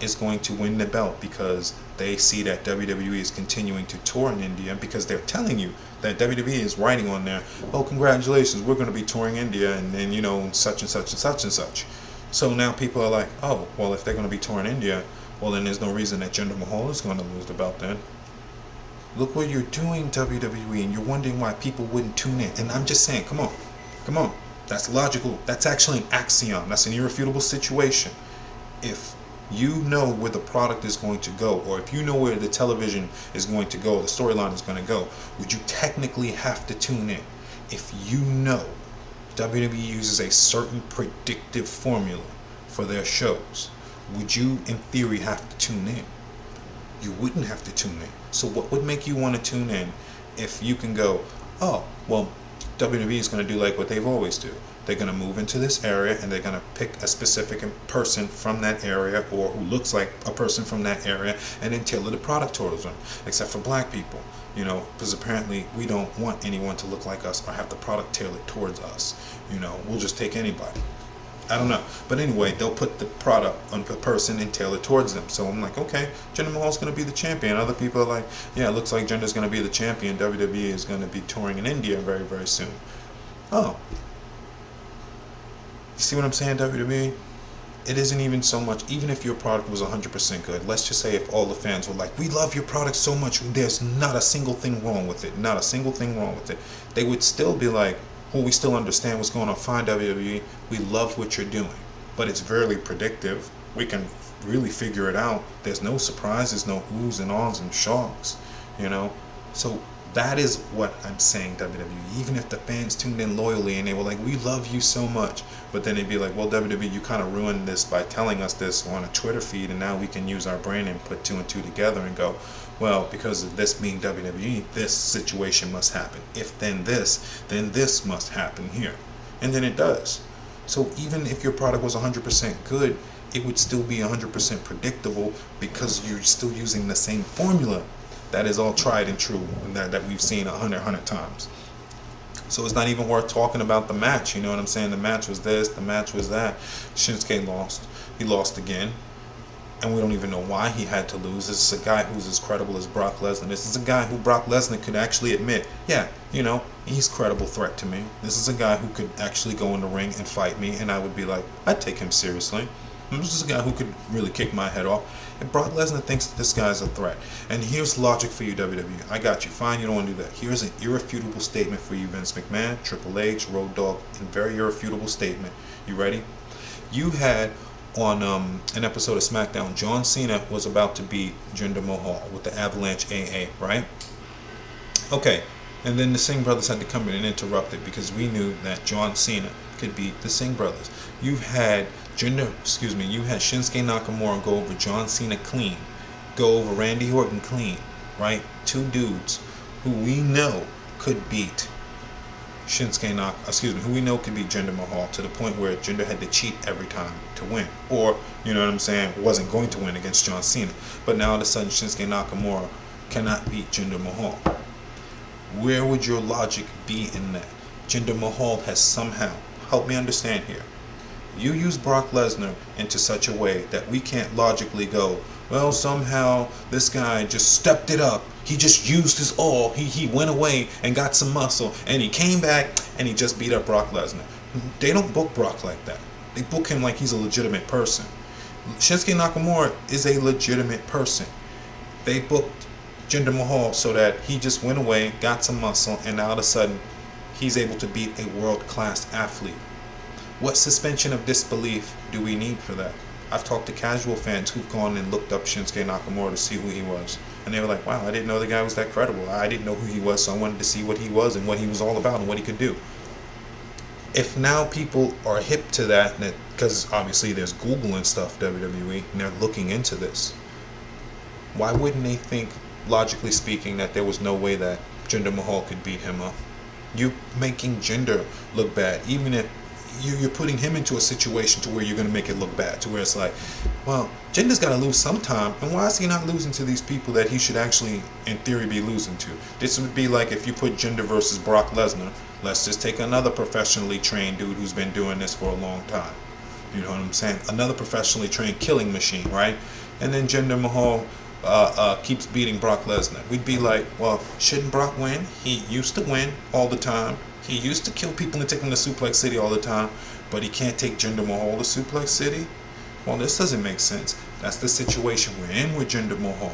is going to win the belt because they see that WWE is continuing to tour in India, because they're telling you that WWE is writing on there, oh, congratulations, we're going to be touring India and you know, such and such and such and such. So now people are like, oh, well, if they're going to be touring India, well, then there's no reason that Jinder Mahal is going to lose the belt then. Look what you're doing, WWE, and you're wondering why people wouldn't tune in. And I'm just saying, come on. That's logical. That's actually an axiom. That's an irrefutable situation. If you know where the product is going to go, or if you know where the television is going to go, the storyline is going to go, would you technically have to tune in? If you know WWE uses a certain predictive formula for their shows, would you in theory have to tune in? You wouldn't have to tune in. So what would make you want to tune in if you can go, oh, well, WWE is going to do like what they've always do. They're going to move into this area and they're going to pick a specific person from that area, or who looks like a person from that area, and then tailor the product towards them, except for black people, you know, because apparently we don't want anyone to look like us or have the product tailored towards us. You know, we'll just take anybody. I don't know. But anyway, they'll put the product on the person and tailor towards them. So I'm like, okay, Jinder Mahal's going to be the champion. Other people are like, yeah, it looks like Jinder's going to be the champion. WWE is going to be touring in India very, very soon. Oh. You see what I'm saying, WWE? It isn't even so much, even if your product was 100% good, let's just say if all the fans were like, we love your product so much, there's not a single thing wrong with it, not a single thing wrong with it, they would still be like, well, we still understand what's going on, fine, WWE, we love what you're doing, but it's very predictive, we can really figure it out, there's no surprises, no oohs and ahs and shocks, you know, so that is what I'm saying, WWE. Even if the fans tuned in loyally and they were like, we love you so much, but then they'd be like, well, WWE, you kind of ruined this by telling us this on a Twitter feed, and now we can use our brain and put two and two together and go, well, because of this being WWE, this situation must happen. If then this must happen here. And then it does. So even if your product was 100% good, it would still be 100% predictable because you're still using the same formula that is all tried and true, that we've seen 100 times. So it's not even worth talking about the match, you know what I'm saying? The match was this, the match was that. Shinsuke lost. He lost again. and we don't even know why he had to lose. This is a guy who's as credible as Brock Lesnar. This is a guy who Brock Lesnar could actually admit, yeah, he's a credible threat to me. This is a guy who could actually go in the ring and fight me, and I would be like, I'd take him seriously. This is a guy who could really kick my head off. And Brock Lesnar thinks that this guy's a threat. And here's logic for you, WWE. I got you. Fine, you don't want to do that. Here's an irrefutable statement for you, Vince McMahon, Triple H, Road Dogg, and very irrefutable statement. You ready? You had on an episode of SmackDown, John Cena was about to beat Jinder Mahal with the Avalanche AA, right? Okay, and then the Singh brothers had to come in and interrupt it because we knew that John Cena could beat the Singh brothers. You had Shinsuke Nakamura go over John Cena clean, go over Randy Orton clean, right? Two dudes who we know could beat who we know could beat Jinder Mahal to the point where Jinder had to cheat every time to win. Or, you know what I'm saying, wasn't going to win against John Cena. But now all of a sudden Shinsuke Nakamura cannot beat Jinder Mahal. Where would your logic be in that? Jinder Mahal has somehow, help me understand here, you use Brock Lesnar into such a way that we can't logically go, well, somehow this guy just stepped it up. He just used his all. He went away and got some muscle, and he came back and he just beat up Brock Lesnar. They don't book Brock like that. They book him like he's a legitimate person. Shinsuke Nakamura is a legitimate person. They booked Jinder Mahal so that he just went away, got some muscle, and now all of a sudden he's able to beat a world-class athlete. What suspension of disbelief do we need for that? I've talked to casual fans who've gone and looked up Shinsuke Nakamura to see who he was. And they were like, wow, I didn't know the guy was that credible. I didn't know who he was, so I wanted to see what he was and what he was all about and what he could do. If now people are hip to that, because obviously there's Google and stuff, WWE, and they're looking into this, why wouldn't they think, logically speaking, that there was no way that Jinder Mahal could beat him up? You making Jinder look bad, even if you're putting him into a situation to where you're going to make it look bad, to where it's like, well, Jinder's got to lose sometime, and why is he not losing to these people that he should actually, in theory, be losing to? This would be like if you put Jinder versus Brock Lesnar. Let's just take another professionally trained dude who's been doing this for a long time. You know what I'm saying? Another professionally trained killing machine, right? And then Jinder Mahal keeps beating Brock Lesnar. We'd be like, well, shouldn't Brock win? He used to win all the time. He used to kill people and take them to Suplex City all the time, but he can't take Jinder Mahal to Suplex City? Well, this doesn't make sense. That's the situation we're in with Jinder Mahal.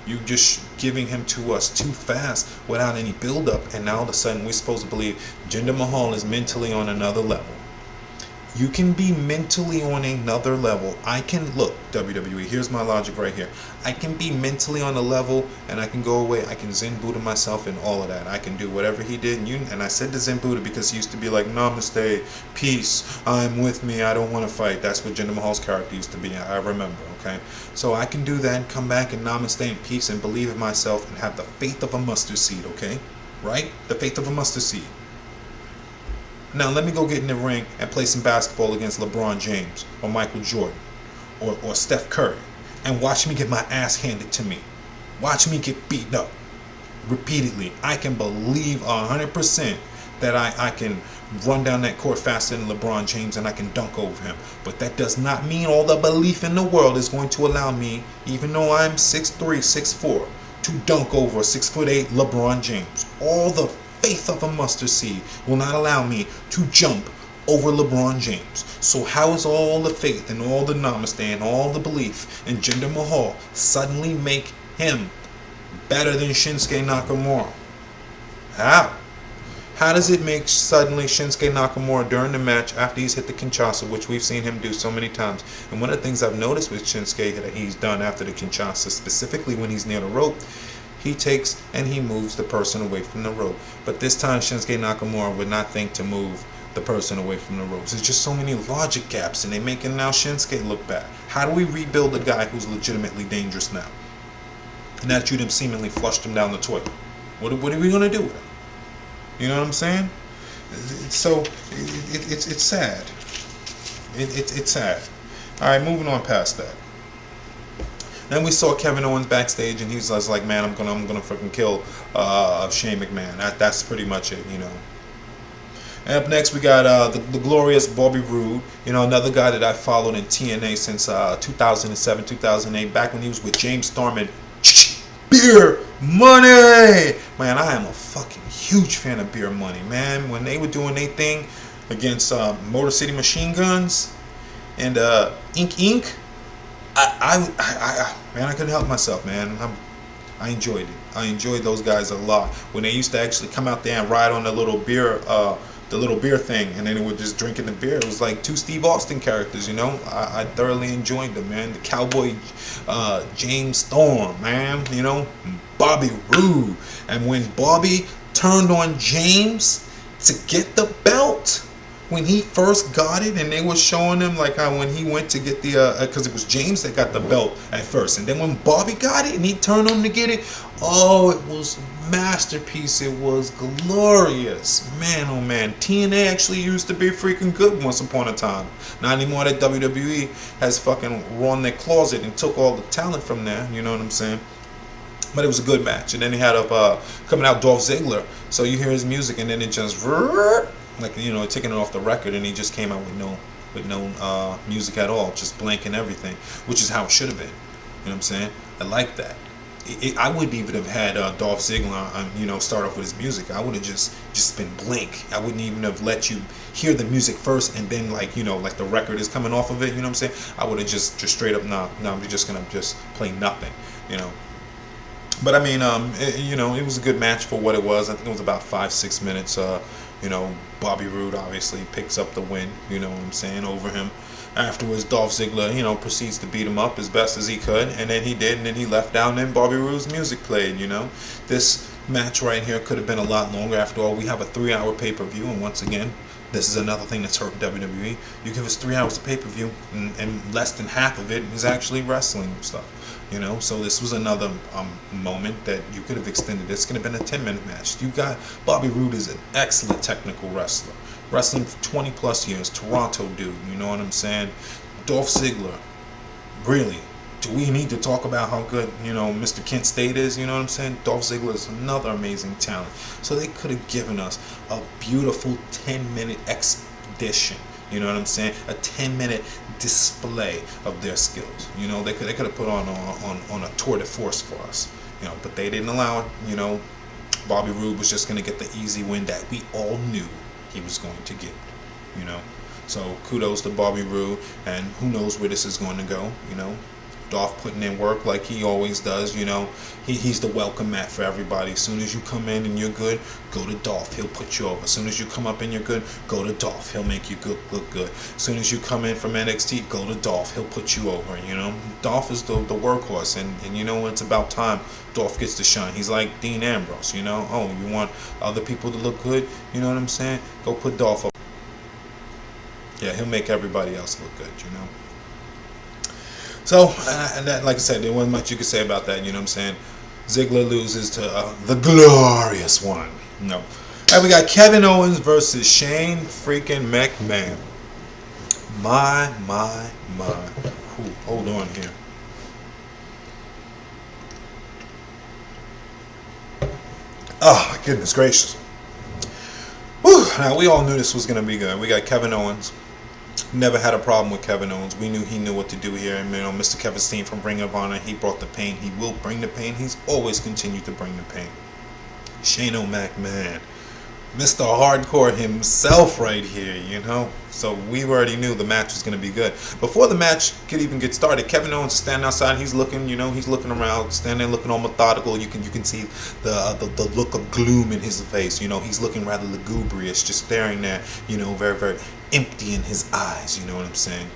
You just giving him to us too fast without any build-up, and now all of a sudden we're supposed to believe Jinder Mahal is mentally on another level. You can be mentally on another level. I can, look, WWE, here's my logic right here. I can be mentally on a level, and I can go away. I can Zen Buddha myself and all of that. I can do whatever he did. And I said to Zen Buddha because he used to be like, namaste, peace, I'm with me, I don't want to fight. That's what Jinder Mahal's character used to be. I remember, okay? So I can do that and come back and namaste and peace and believe in myself and have the faith of a mustard seed, okay? Right? The faith of a mustard seed. Now let me go get in the ring and play some basketball against LeBron James or Michael Jordan or Steph Curry and watch me get my ass handed to me. Watch me get beaten up repeatedly. I can believe 100% that I can run down that court faster than LeBron James and I can dunk over him. But that does not mean all the belief in the world is going to allow me, even though I'm 6'3", 6'4", to dunk over 6'8" LeBron James. All the faith of a mustard seed will not allow me to jump over LeBron James. So how is all the faith and all the namaste and all the belief in Jinder Mahal suddenly make him better than Shinsuke Nakamura? How? How does it make suddenly Shinsuke Nakamura during the match after he's hit the Kinshasa, which we've seen him do so many times? And one of the things I've noticed with Shinsuke that he's done after the Kinshasa, specifically when he's near the rope, he takes and he moves the person away from the rope. But this time Shinsuke Nakamura would not think to move the person away from the ropes. There's just so many logic gaps and they're making now Shinsuke look bad. How do we rebuild a guy who's legitimately dangerous now? Now that you done seemingly flushed him down the toilet. What are we going to do with him? You know what I'm saying? So it's sad. It's sad. Alright, moving on past that. Then we saw Kevin Owens backstage, and he was like, "Man, I'm gonna freaking kill Shane McMahon." That's pretty much it, you know. And up next, we got the glorious Bobby Roode. You know, another guy that I followed in TNA since 2007, 2008, back when he was with James Storm and Beer Money. Man, I am a fucking huge fan of Beer Money, man. When they were doing their thing against Motor City Machine Guns and Ink Inc., man, I couldn't help myself, man. I enjoyed it. I enjoyed those guys a lot when they used to actually come out there and ride on the little beer thing, and then they were just drinking the beer. It was like two Steve Austin characters, you know. I thoroughly enjoyed them, man. The Cowboy James Storm, man, you know, Bobby Roode. And when Bobby turned on James to get the belt, when he first got it, and they were showing him like how when he went to get the because it was James that got the belt at first, and then when Bobby got it and he turned on to get it, oh, it was a masterpiece. It was glorious, man. Oh man, TNA actually used to be freaking good once upon a time. Not anymore. That WWE has fucking run their closet and took all the talent from there. You know what I'm saying? But it was a good match. And then he had coming out Dolph Ziggler. So you hear his music, and then it just like, you know, taking it off the record, and he just came out with no music at all, just blank and everything, which is how it should have been. You know what I'm saying? I like that. I wouldn't even have had Dolph Ziggler, you know, start off with his music. I would have just been blank. I wouldn't even have let you hear the music first, and then, like, you know, like the record is coming off of it. You know what I'm saying? I would have just straight up, no, I'm just gonna just play nothing. You know. But I mean, you know, it was a good match for what it was. I think it was about 5-6 minutes. You know, Bobby Roode obviously picks up the win, you know what I'm saying, over him. Afterwards, Dolph Ziggler, you know, proceeds to beat him up as best as he could, and then he did, and then he left down, and Bobby Roode's music played, you know. This match right here could have been a lot longer. After all, we have a 3-hour pay-per-view, and once again, this is another thing that's hurt WWE. You give us 3 hours of pay-per-view, and less than half of it is actually wrestling stuff. You know, so this was another moment that you could have extended. It's going to have been a 10-minute match. You got Bobby Roode is an excellent technical wrestler, wrestling for 20 plus years. Toronto dude, you know what I'm saying? Dolph Ziggler, really? Do we need to talk about how good, you know, Mr. Kent State is? You know what I'm saying? Dolph Ziggler is another amazing talent. So they could have given us a beautiful 10-minute expedition. You know what I'm saying? A 10-minute display of their skills. You know, they could have put on a tour de force for us. You know, but they didn't allow it. You know, Bobby Roode was just going to get the easy win that we all knew he was going to get. You know, so kudos to Bobby Roode, and who knows where this is going to go. You know, Dolph putting in work like he always does. You know, he's the welcome mat for everybody. As soon as you come in and you're good, go to Dolph. He'll put you over. As soon as you come up and you're good, go to Dolph. He'll make you look good. As soon as you come in from NXT, go to Dolph. He'll put you over. You know, Dolph is the workhorse, and you know when it's about time, Dolph gets to shine. He's like Dean Ambrose. You know, oh, you want other people to look good? You know what I'm saying? Go put Dolph up. Yeah, he'll make everybody else look good. You know. So, and that, like I said, there wasn't much you could say about that, you know what I'm saying? Ziggler loses to the glorious one. No. All right, we got Kevin Owens versus Shane freaking McMahon. My. Ooh, hold on here. Oh, my goodness gracious. Whew. Now, we all knew this was going to be good. We got Kevin Owens. Never had a problem with Kevin Owens. We knew he knew what to do here. And, you know, Mr. Kevin Steen from Ring of Honor, he brought the pain. He will bring the pain. He's always continued to bring the pain. Shane McMahon, Mr. Hardcore himself right here, you know. So we already knew the match was going to be good. Before the match could even get started, Kevin Owens is standing outside. He's looking, you know, he's looking around, standing there looking all methodical. You can see the look of gloom in his face. You know, he's looking rather lugubrious, just staring there, you know, very, very empty in his eyes. You know what I'm saying?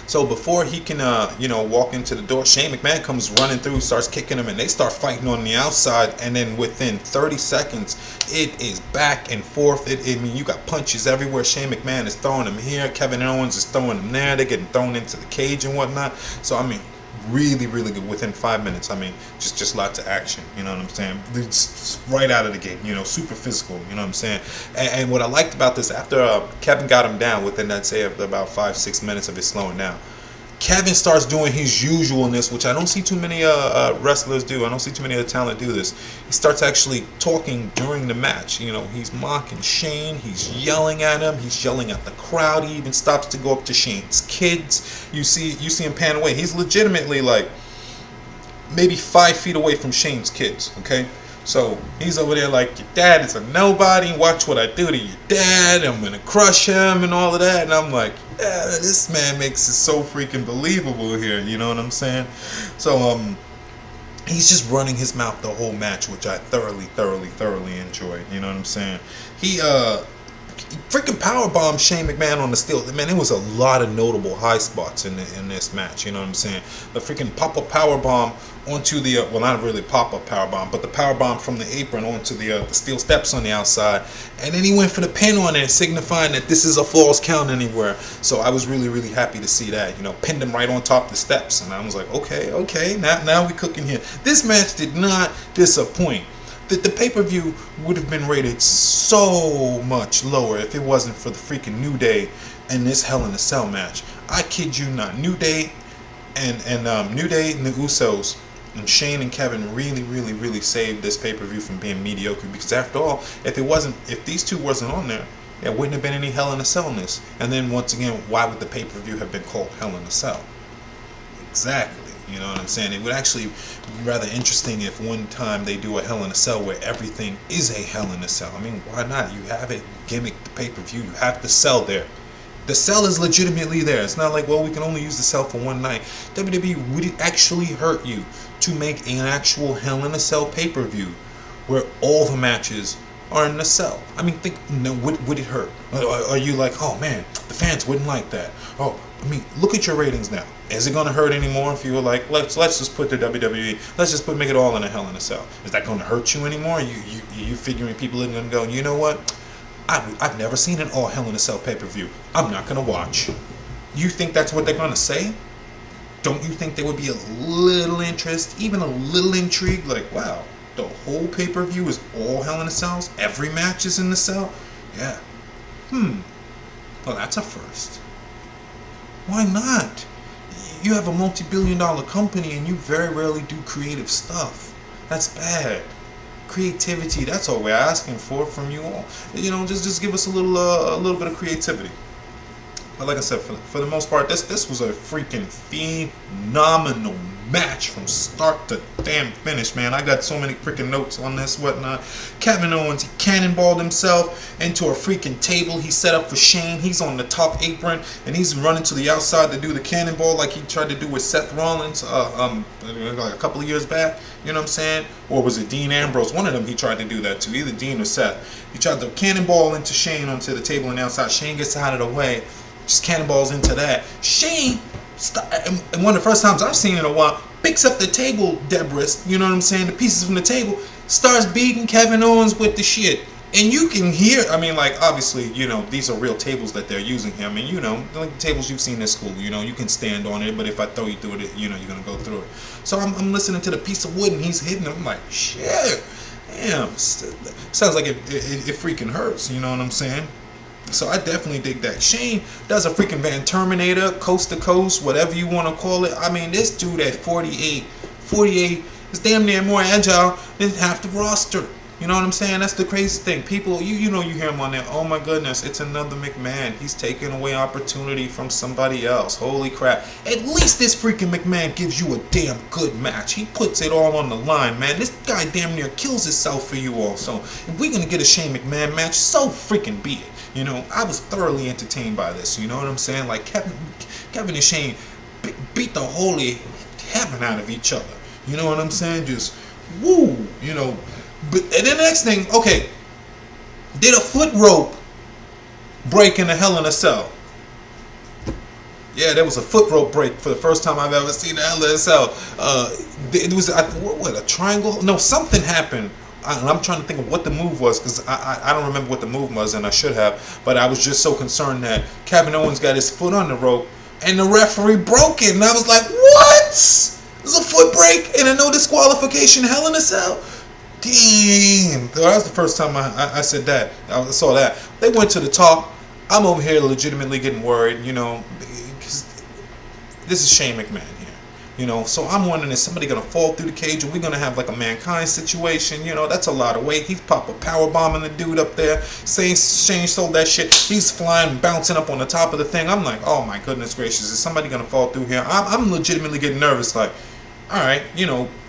So before he can, you know, walk into the door, Shane McMahon comes running through, starts kicking him, and they start fighting on the outside. And then within 30 seconds, it is back and forth. I mean, you got punches everywhere. Shane McMahon is throwing them here. Kevin Owens is throwing them there. They're getting thrown into the cage and whatnot. So, I mean, really, really good. Within 5 minutes, I mean, just lots of action. You know what I'm saying? It's right out of the gate, you know, super physical. You know what I'm saying? And what I liked about this, after Kevin got him down within, I'd say, about 5-6 minutes of it slowing down, Kevin starts doing his usualness, which I don't see too many wrestlers do. I don't see too many other talent do this. He starts actually talking during the match. You know, he's mocking Shane. He's yelling at him. He's yelling at the crowd. He even stops to go up to Shane's kids. You see him pan away. He's legitimately like maybe 5 feet away from Shane's kids. Okay. So he's over there like, your dad is a nobody. Watch what I do to your dad. I'm gonna crush him and all of that. And I'm like, yeah, this man makes it so freaking believable here. You know what I'm saying? So he's just running his mouth the whole match, which I thoroughly enjoyed. You know what I'm saying? He freaking powerbombed Shane McMahon on the steel. Man, there was a lot of notable high spots in this match. You know what I'm saying? The freaking pop-up powerbomb onto the well, not really pop-up powerbomb, but the powerbomb from the apron onto the steel steps on the outside, and then he went for the pin on it, signifying that this is a false count anywhere. So I was really happy to see that. You know, pinned him right on top of the steps, and I was like, okay, now we cooking here. This match did not disappoint. The pay-per-view would have been rated so much lower if it wasn't for the freaking New Day and this Hell in a Cell match. I kid you not. New Day and the Usos and Shane and Kevin really saved this pay-per-view from being mediocre, because after all, if these two wasn't on there wouldn't have been any Hell in a Cell in this. And then once again, why would the pay-per-view have been called Hell in a Cell? Exactly. You know what I'm saying? It would actually be rather interesting if one time they do a Hell in a Cell where everything is a Hell in a Cell. I mean, why not? You have it gimmick the pay-per-view. You have the cell there. The cell is legitimately there. It's not like, well, we can only use the cell for one night. WWE, would it actually hurt you to make an actual Hell in a Cell pay-per-view where all the matches are in the cell? I mean, would it hurt? Are you like, oh man, the fans wouldn't like that? Oh, I mean, look at your ratings now. Is it going to hurt anymore if you were like, let's just put the WWE, let's just make it all in a Hell in a Cell? Is that going to hurt you anymore? You figuring people are going to go, you know what? I've never seen an all Hell in a Cell pay-per-view. I'm not going to watch. You think that's what they're going to say? Don't you think there would be a little interest, even a little intrigue? Like, wow, the whole pay-per-view is all Hell in a Cells? Every match is in the cell? Yeah. Well, that's a first. Why not? You have a multi-billion-dollar company and you very rarely do creative stuff. That's bad. Creativity, that's all we're asking for from you all. You know, just give us a little bit of creativity. But like I said, for the most part, this was a freaking phenomenal match from start to damn finish, man. I got so many freaking notes on this, whatnot. Kevin Owens, he cannonballed himself into a freaking table he set up for Shane. He's on the top apron, and he's running to the outside to do the cannonball like he tried to do with Seth Rollins like a couple of years back. You know what I'm saying? Or was it Dean Ambrose? One of them he tried to do that to, either Dean or Seth. He tried to cannonball into Shane onto the table on the outside. Shane gets out of the way. Just cannonballs into that. Shane, and one of the first times I've seen it in a while, picks up the table debris, you know what I'm saying, the pieces from the table, starts beating Kevin Owens with the shit. And you can hear, I mean, like, obviously, you know, these are real tables that they're using here. I mean, you know, like the tables you've seen in school, you know, you can stand on it, but if I throw you through it, you know, you're going to go through it. So I'm listening to the piece of wood and he's hitting it. I'm like, shit, damn, sounds like it freaking hurts, you know what I'm saying? So I definitely dig that. Shane does a freaking Van Terminator, coast to coast, whatever you want to call it. I mean, this dude at 48 is damn near more agile than half the roster. You know what I'm saying? That's the crazy thing. People, you know, you hear him on there. Oh my goodness, it's another McMahon. He's taking away opportunity from somebody else. Holy crap. At least this freaking McMahon gives you a damn good match. He puts it all on the line, man. This guy damn near kills himself for you all. So if we're going to get a Shane McMahon match, so freaking be it. You know, I was thoroughly entertained by this. You know what I'm saying? Like, Kevin and Shane beat the holy heaven out of each other. You know what I'm saying? Just, woo, you know. But and then the next thing, okay, did a foot rope break in the Hell in a Cell? Yeah, there was a foot rope break for the first time I've ever seen the Hell in a Cell. It was, what, a triangle? No, something happened. And I'm trying to think of what the move was, because I don't remember what the move was, and I should have. But I was just so concerned that Kevin Owens got his foot on the rope, and the referee broke it. And I was like, what? There's a foot break and a no disqualification Hell in a Cell? Damn. That was the first time I said that. I saw that. They went to the top. I'm over here legitimately getting worried, you know, because This is Shane McMahon here. So I'm wondering, is somebody gonna fall through the cage? Are we gonna have like a Mankind situation? That's a lot of weight. He's pop a power bombing the dude up there. Saying Shane sold that shit. He's flying, bouncing up on the top of the thing. I'm like, oh my goodness gracious, is somebody gonna fall through here? I'm legitimately getting nervous. Like, all right,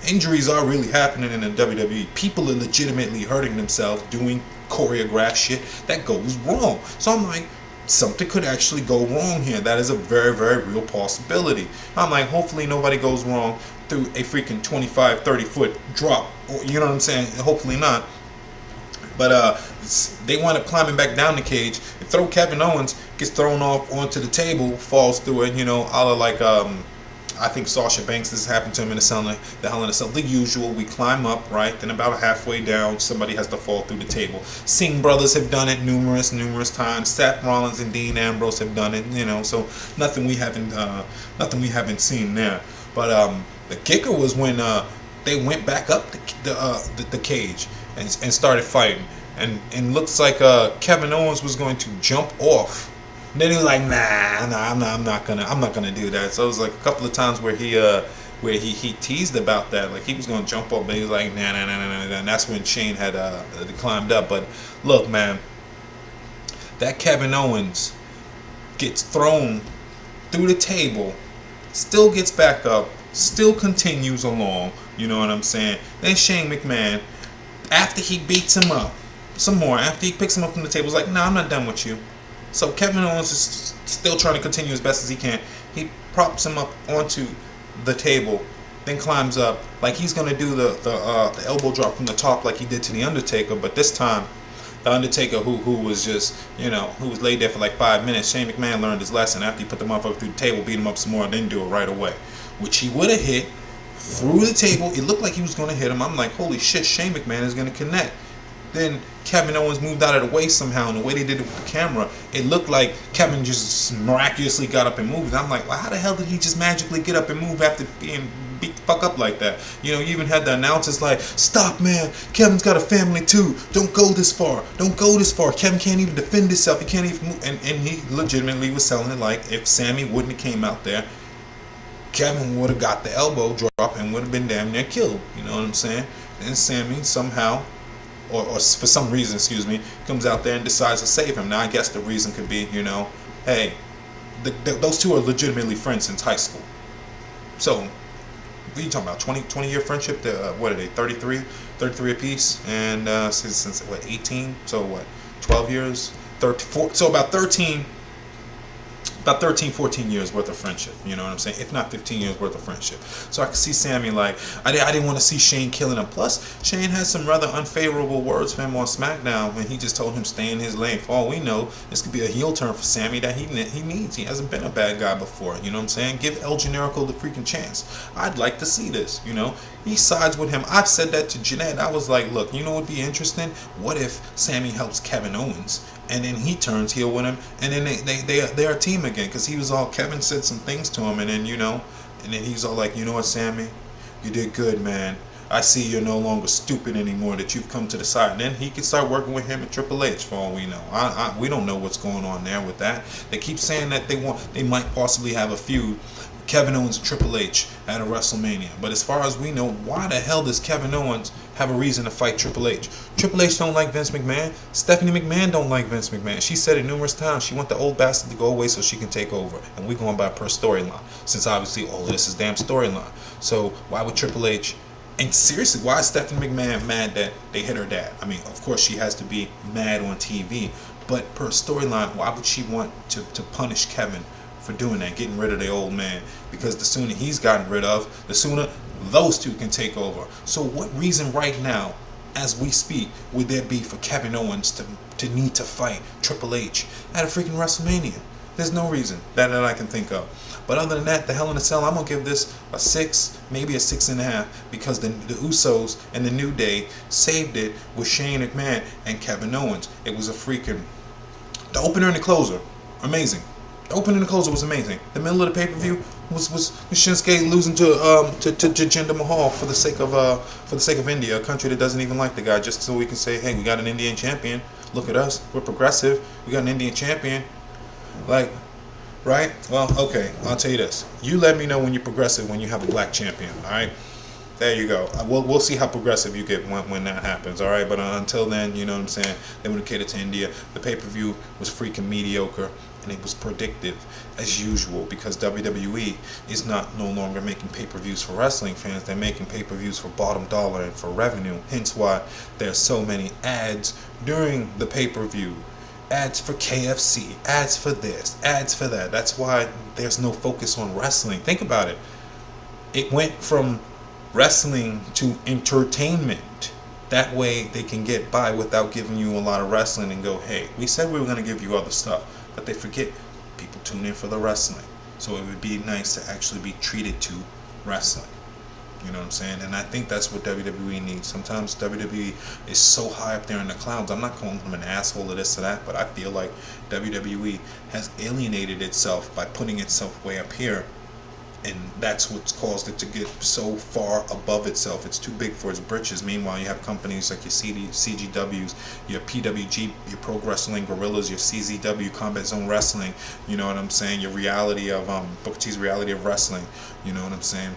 injuries are really happening in the WWE. People are legitimately hurting themselves doing choreographed shit that goes wrong. So I'm like, something could actually go wrong here. That is a very, very real possibility. I'm like, hopefully nobody goes wrong through a freaking 25, 30-foot drop. You know what I'm saying? Hopefully not. But they wind up climbing back down the cage. They throw Kevin Owens, gets thrown off onto the table, falls through it, a la like I think Sasha Banks, this happened to him in the Hell in a Cell. The usual, we climb up, right? Then about halfway down, somebody has to fall through the table. Singh brothers have done it numerous times. Seth Rollins and Dean Ambrose have done it, so nothing we haven't seen there. But the kicker was when they went back up the cage and started fighting. And looks like Kevin Owens was going to jump off. And then he was like, nah, I'm not gonna do that. So it was like a couple of times where he teased about that, like he was gonna jump up, but he was like, nah. And that's when Shane had climbed up. But look, man, that Kevin Owens gets thrown through the table, still gets back up, still continues along. You know what I'm saying? Then Shane McMahon, after he beats him up some more, after he picks him up from the table, is like, nah, I'm not done with you. So Kevin Owens is still trying to continue as best as he can. He props him up onto the table, then climbs up like he's gonna do the elbow drop from the top like he did to the Undertaker. But this time, the Undertaker, who was just who was laid there for like 5 minutes, Shane McMahon learned his lesson. After he put the motherfucker through the table, beat him up some more, and didn't do it right away, which he would have hit through the table. It looked like he was gonna hit him. I'm like, holy shit, Shane McMahon is gonna connect. Then Kevin Owens moved out of the way somehow, and the way they did it with the camera, it looked like Kevin just miraculously got up and moved. And I'm like, well, how the hell did he just magically get up and move after being beat the fuck up like that? You even had the announcers like, stop, man, Kevin's got a family too. Don't go this far. Don't go this far. Kevin can't even defend himself. He can't even move. And he legitimately was selling it like if Sammy wouldn't have came out there, Kevin would have got the elbow drop and would have been damn near killed. You know what I'm saying? Then Sammy somehow, or for some reason, comes out there and decides to save him. Now, I guess the reason could be, hey, those two are legitimately friends since high school. So, what are you talking about? 20-year friendship? What are they, 33 apiece? And since what, 18? So what, 12 years? 34, so about 13, 14 years worth of friendship, you know what I'm saying? If not 15 years worth of friendship. So I could see Sammy like, I didn't want to see Shane killing him. Plus, Shane had some rather unfavorable words for him on SmackDown when he just told him stay in his lane. For all we know, this could be a heel turn for Sammy that he needs. He hasn't been a bad guy before, you know what I'm saying? Give El Generico the freaking chance. I'd like to see this, He sides with him. I've said that to Jeanette. I was like, look, what would be interesting? What if Sammy helps Kevin Owens? And then he turns heel with him, and then they're a team again. Because he was all, Kevin said some things to him, and then and then he's all like, you know what, Sammy, you did good, man. I see you're no longer stupid anymore. That you've come to the side. And then he can start working with him and Triple H. For all we know, we don't know what's going on there with that. They keep saying that they might possibly have a feud, Kevin Owens and Triple H at a WrestleMania. But as far as we know, why the hell does Kevin Owens have a reason to fight Triple H? Triple H don't like Vince McMahon. Stephanie McMahon don't like Vince McMahon. She said it numerous times. She want the old bastard to go away so she can take over. And we're going by per storyline. Since obviously all of this is damn storyline. So why would Triple H... And seriously, why is Stephanie McMahon mad that they hit her dad? I mean, of course she has to be mad on TV. But per storyline, why would she want to punish Kevin for doing that, getting rid of the old man? Because the sooner he's gotten rid of, the sooner those two can take over. So what reason right now, as we speak, would there be for Kevin Owens to need to fight Triple H at a freaking WrestleMania? There's no reason that I can think of. But other than that, the Hell in a Cell, I'm going to give this a 6, maybe a 6.5, because the Usos and the New Day saved it with Shane McMahon and Kevin Owens. It was a freaking... The opener and the closer, amazing. The opener and the closer was amazing. The middle of the pay-per-view was Shinsuke losing to Jinder Mahal for the sake of India, a country that doesn't even like the guy, just so we can say, hey, we got an Indian champion. Look at us, we're progressive. We got an Indian champion. Like, Right? Well, okay. I'll tell you this. You let me know when you're progressive when you have a black champion. All right. There you go. We'll see how progressive you get when that happens. All right. But until then, you know what I'm saying. They want to cater to India. The pay-per-view was freaking mediocre, and it was predictive as usual because WWE is no longer making pay-per-views for wrestling fans. They're making pay-per-views for bottom dollar and for revenue. Hence why there's so many ads during the pay-per-view. Ads for KFC, ads for this, ads for that. That's why there's no focus on wrestling. Think about it. It went from wrestling to entertainment. That way they can get by without giving you a lot of wrestling and go, hey, we said we were going to give you other stuff. But they forget people tune in for the wrestling. So it would be nice to actually be treated to wrestling. You know what I'm saying? And I think that's what WWE needs. Sometimes WWE is so high up there in the clouds. I'm not calling them an asshole or this or that, but I feel like WWE has alienated itself by putting itself way up here. And that's what's caused it to get so far above itself. It's too big for its britches. Meanwhile, you have companies like your CGWs, your PWG, your Pro Wrestling Gorillas, your CZW, Combat Zone Wrestling. You know what I'm saying? Your reality of Booker T's Reality of Wrestling. You know what I'm saying?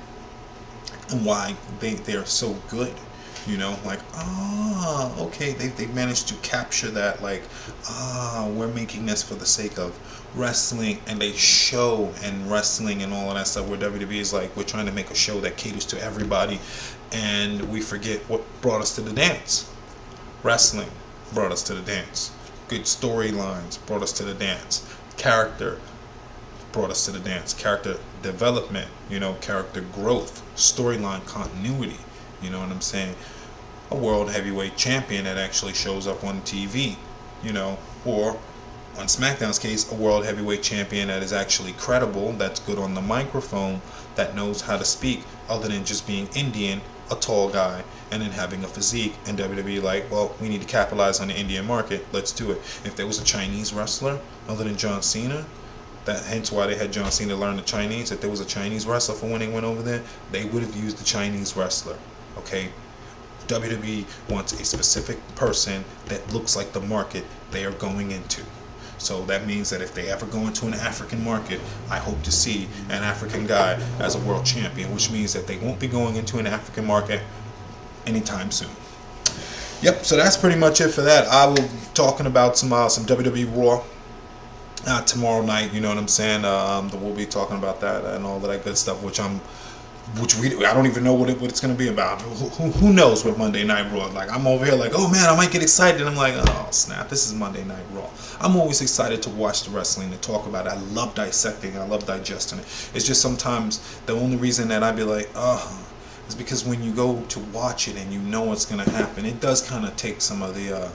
And why they're so good, you know, like, okay, they managed to capture that, like, we're making this for the sake of wrestling, and they show and wrestling and all of that stuff, where WWE is like, we're trying to make a show that caters to everybody, and we forget what brought us to the dance. Wrestling brought us to the dance. Good storylines brought us to the dance. Character brought us to the dance. Character development, you know, character growth, storyline continuity, you know what I'm saying? A world heavyweight champion that actually shows up on TV, you know, or on SmackDown's case, a world heavyweight champion that is actually credible, that's good on the microphone, that knows how to speak other than just being Indian, a tall guy, and then having a physique. And WWE like, well, we need to capitalize on the Indian market, let's do it. If there was a Chinese wrestler other than John Cena, that hence why they had John Cena learn the Chinese. If there was a Chinese wrestler for when they went over there, they would have used the Chinese wrestler. Okay, WWE wants a specific person that looks like the market they are going into. So that means that if they ever go into an African market, I hope to see an African guy as a world champion, which means that they won't be going into an African market anytime soon. Yep, so that's pretty much it for that. I will be talking about some WWE Raw tomorrow night, you know what I'm saying? We'll be talking about that and all of that good stuff, I don't even know what it's gonna be about. Who knows what Monday Night Raw? Like, I'm over here like, oh man, I might get excited. And I'm like, oh snap, this is Monday Night Raw. I'm always excited to watch the wrestling, to talk about it. I love dissecting. I love digesting it. It's just sometimes the only reason that I'd be like, is because when you go to watch it and you know what's gonna happen, it does kind of take some of the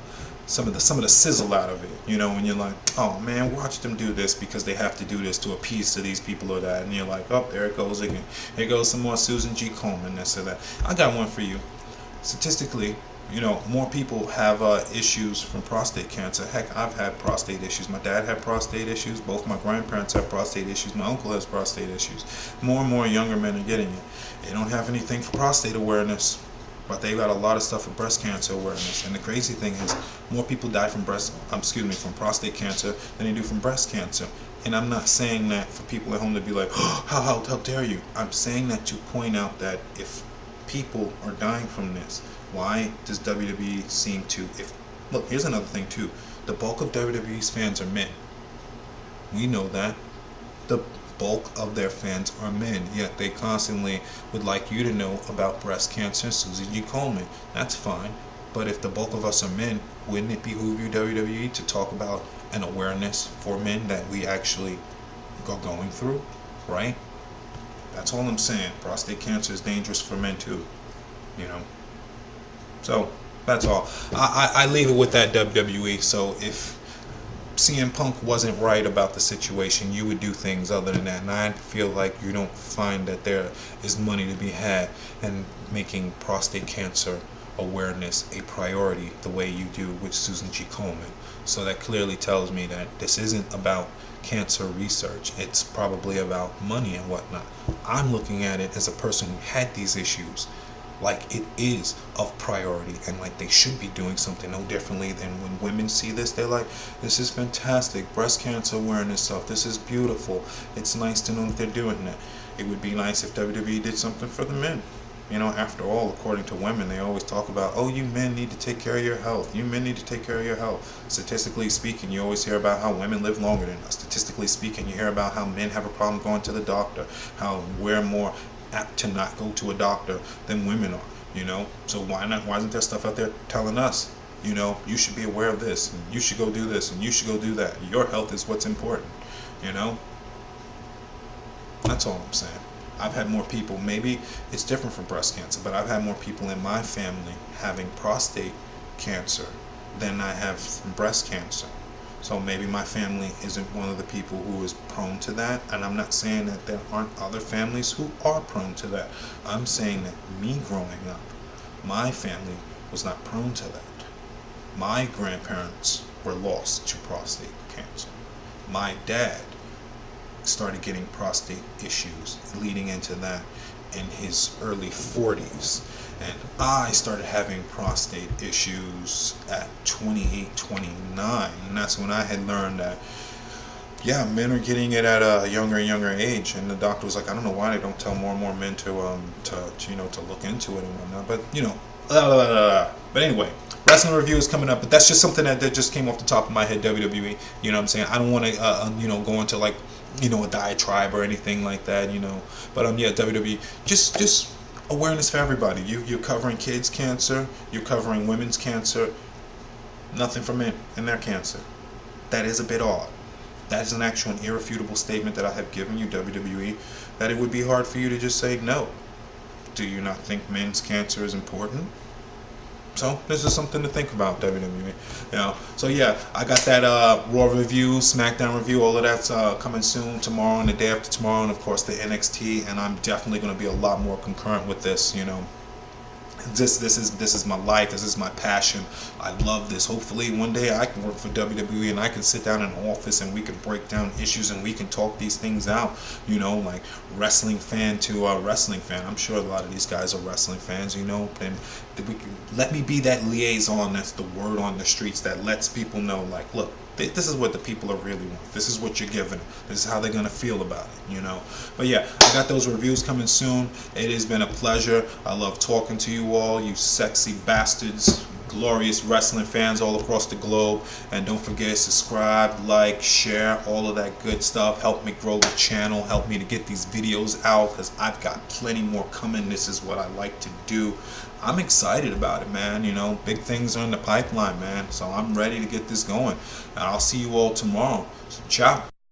sizzle out of it, you know, when you're like, oh man, watch them do this because they have to do this to appease to these people or that, and you're like, oh, there it goes again. Here goes some more Susan G. Komen, this or that. I got one for you. Statistically, you know, more people have issues from prostate cancer. Heck, I've had prostate issues. My dad had prostate issues. Both my grandparents have prostate issues. My uncle has prostate issues. More and more younger men are getting it. They don't have anything for prostate awareness, but they got a lot of stuff for breast cancer awareness. And the crazy thing is, more people die from from prostate cancer than they do from breast cancer. And I'm not saying that for people at home to be like, oh, how dare you? I'm saying that to point out that if people are dying from this, why does WWE seem to? Look, here's another thing too. The bulk of WWE's fans are men. We know that. The bulk of their fans are men, yet they constantly would like you to know about breast cancer and Susie G. Komen. That's fine, but if the bulk of us are men, wouldn't it behoove you, WWE, to talk about an awareness for men that we actually are going through, right? That's all I'm saying. Prostate cancer is dangerous for men too, you know. So that's all. I leave it with that, WWE. So if CM Punk wasn't right about the situation, you would do things other than that. And I feel like you don't find that there is money to be had in making prostate cancer awareness a priority the way you do with Susan G. Komen. So that clearly tells me that this isn't about cancer research. It's probably about money and whatnot. I'm looking at it as a person who had these issues Like, it is of priority, and like they should be doing something no differently than when women see this. They're like, this is fantastic, breast cancer awareness stuff, this is beautiful, it's nice to know that they're doing that. It would be nice if WWE did something for the men. After all, according to women, they always talk about, oh, you men need to take care of your health. You men need to take care of your health. Statistically speaking, you always hear about how women live longer than us. Statistically speaking, you hear about how men have a problem going to the doctor, how we're more apt to not go to a doctor than women are. So why not? Why isn't there stuff out there telling us, you should be aware of this, and you should go do this, and you should go do that. Your health is what's important. That's all I'm saying. I've had more people, maybe it's different from breast cancer, but I've had more people in my family having prostate cancer than I have breast cancer. So maybe my family isn't one of the people who is prone to that, and I'm not saying that there aren't other families who are prone to that. I'm saying that me growing up, my family was not prone to that. My grandparents were lost to prostate cancer. My dad started getting prostate issues leading into that in his early 40s, and I started having prostate issues at 28, 29, and that's when I had learned that men are getting it at a younger and younger age, and the doctor was like, I don't know why they don't tell more and more men to look into it and whatnot, but blah, blah, blah, blah. But anyway, wrestling review is coming up, but that's just something that just came off the top of my head. WWE, you know what I'm saying? I don't want to go into like a diatribe or anything like that, but WWE, just awareness for everybody. You're covering kids cancer, you're covering women's cancer, nothing for men and their cancer. That is a bit odd. That is an actual and irrefutable statement that I have given you, WWE, that it would be hard for you to just say no. Do you not think men's cancer is important? So this is something to think about, WWE. So I got that Raw review, SmackDown review, all of that's coming soon, tomorrow and the day after tomorrow, and of course the NXT. And I'm definitely going to be a lot more concurrent with this. This is my life. This is my passion. I love this. Hopefully one day I can work for WWE and I can sit down in an office and we can break down issues and we can talk these things out. Like wrestling fan to wrestling fan. I'm sure a lot of these guys are wrestling fans. And we can, let me be that liaison. That's the word on the streets that lets people know, like, look, this is what the people are really want. This is what you're giving them. This is how they're gonna feel about it, But I got those reviews coming soon. It has been a pleasure. I love talking to you all, you sexy bastards, glorious wrestling fans all across the globe. And don't forget, subscribe, like, share, all of that good stuff. Help me grow the channel. Help me to get these videos out, because I've got plenty more coming. This is what I like to do. I'm excited about it, man. Big things are in the pipeline, man. So I'm ready to get this going. And I'll see you all tomorrow. So, ciao.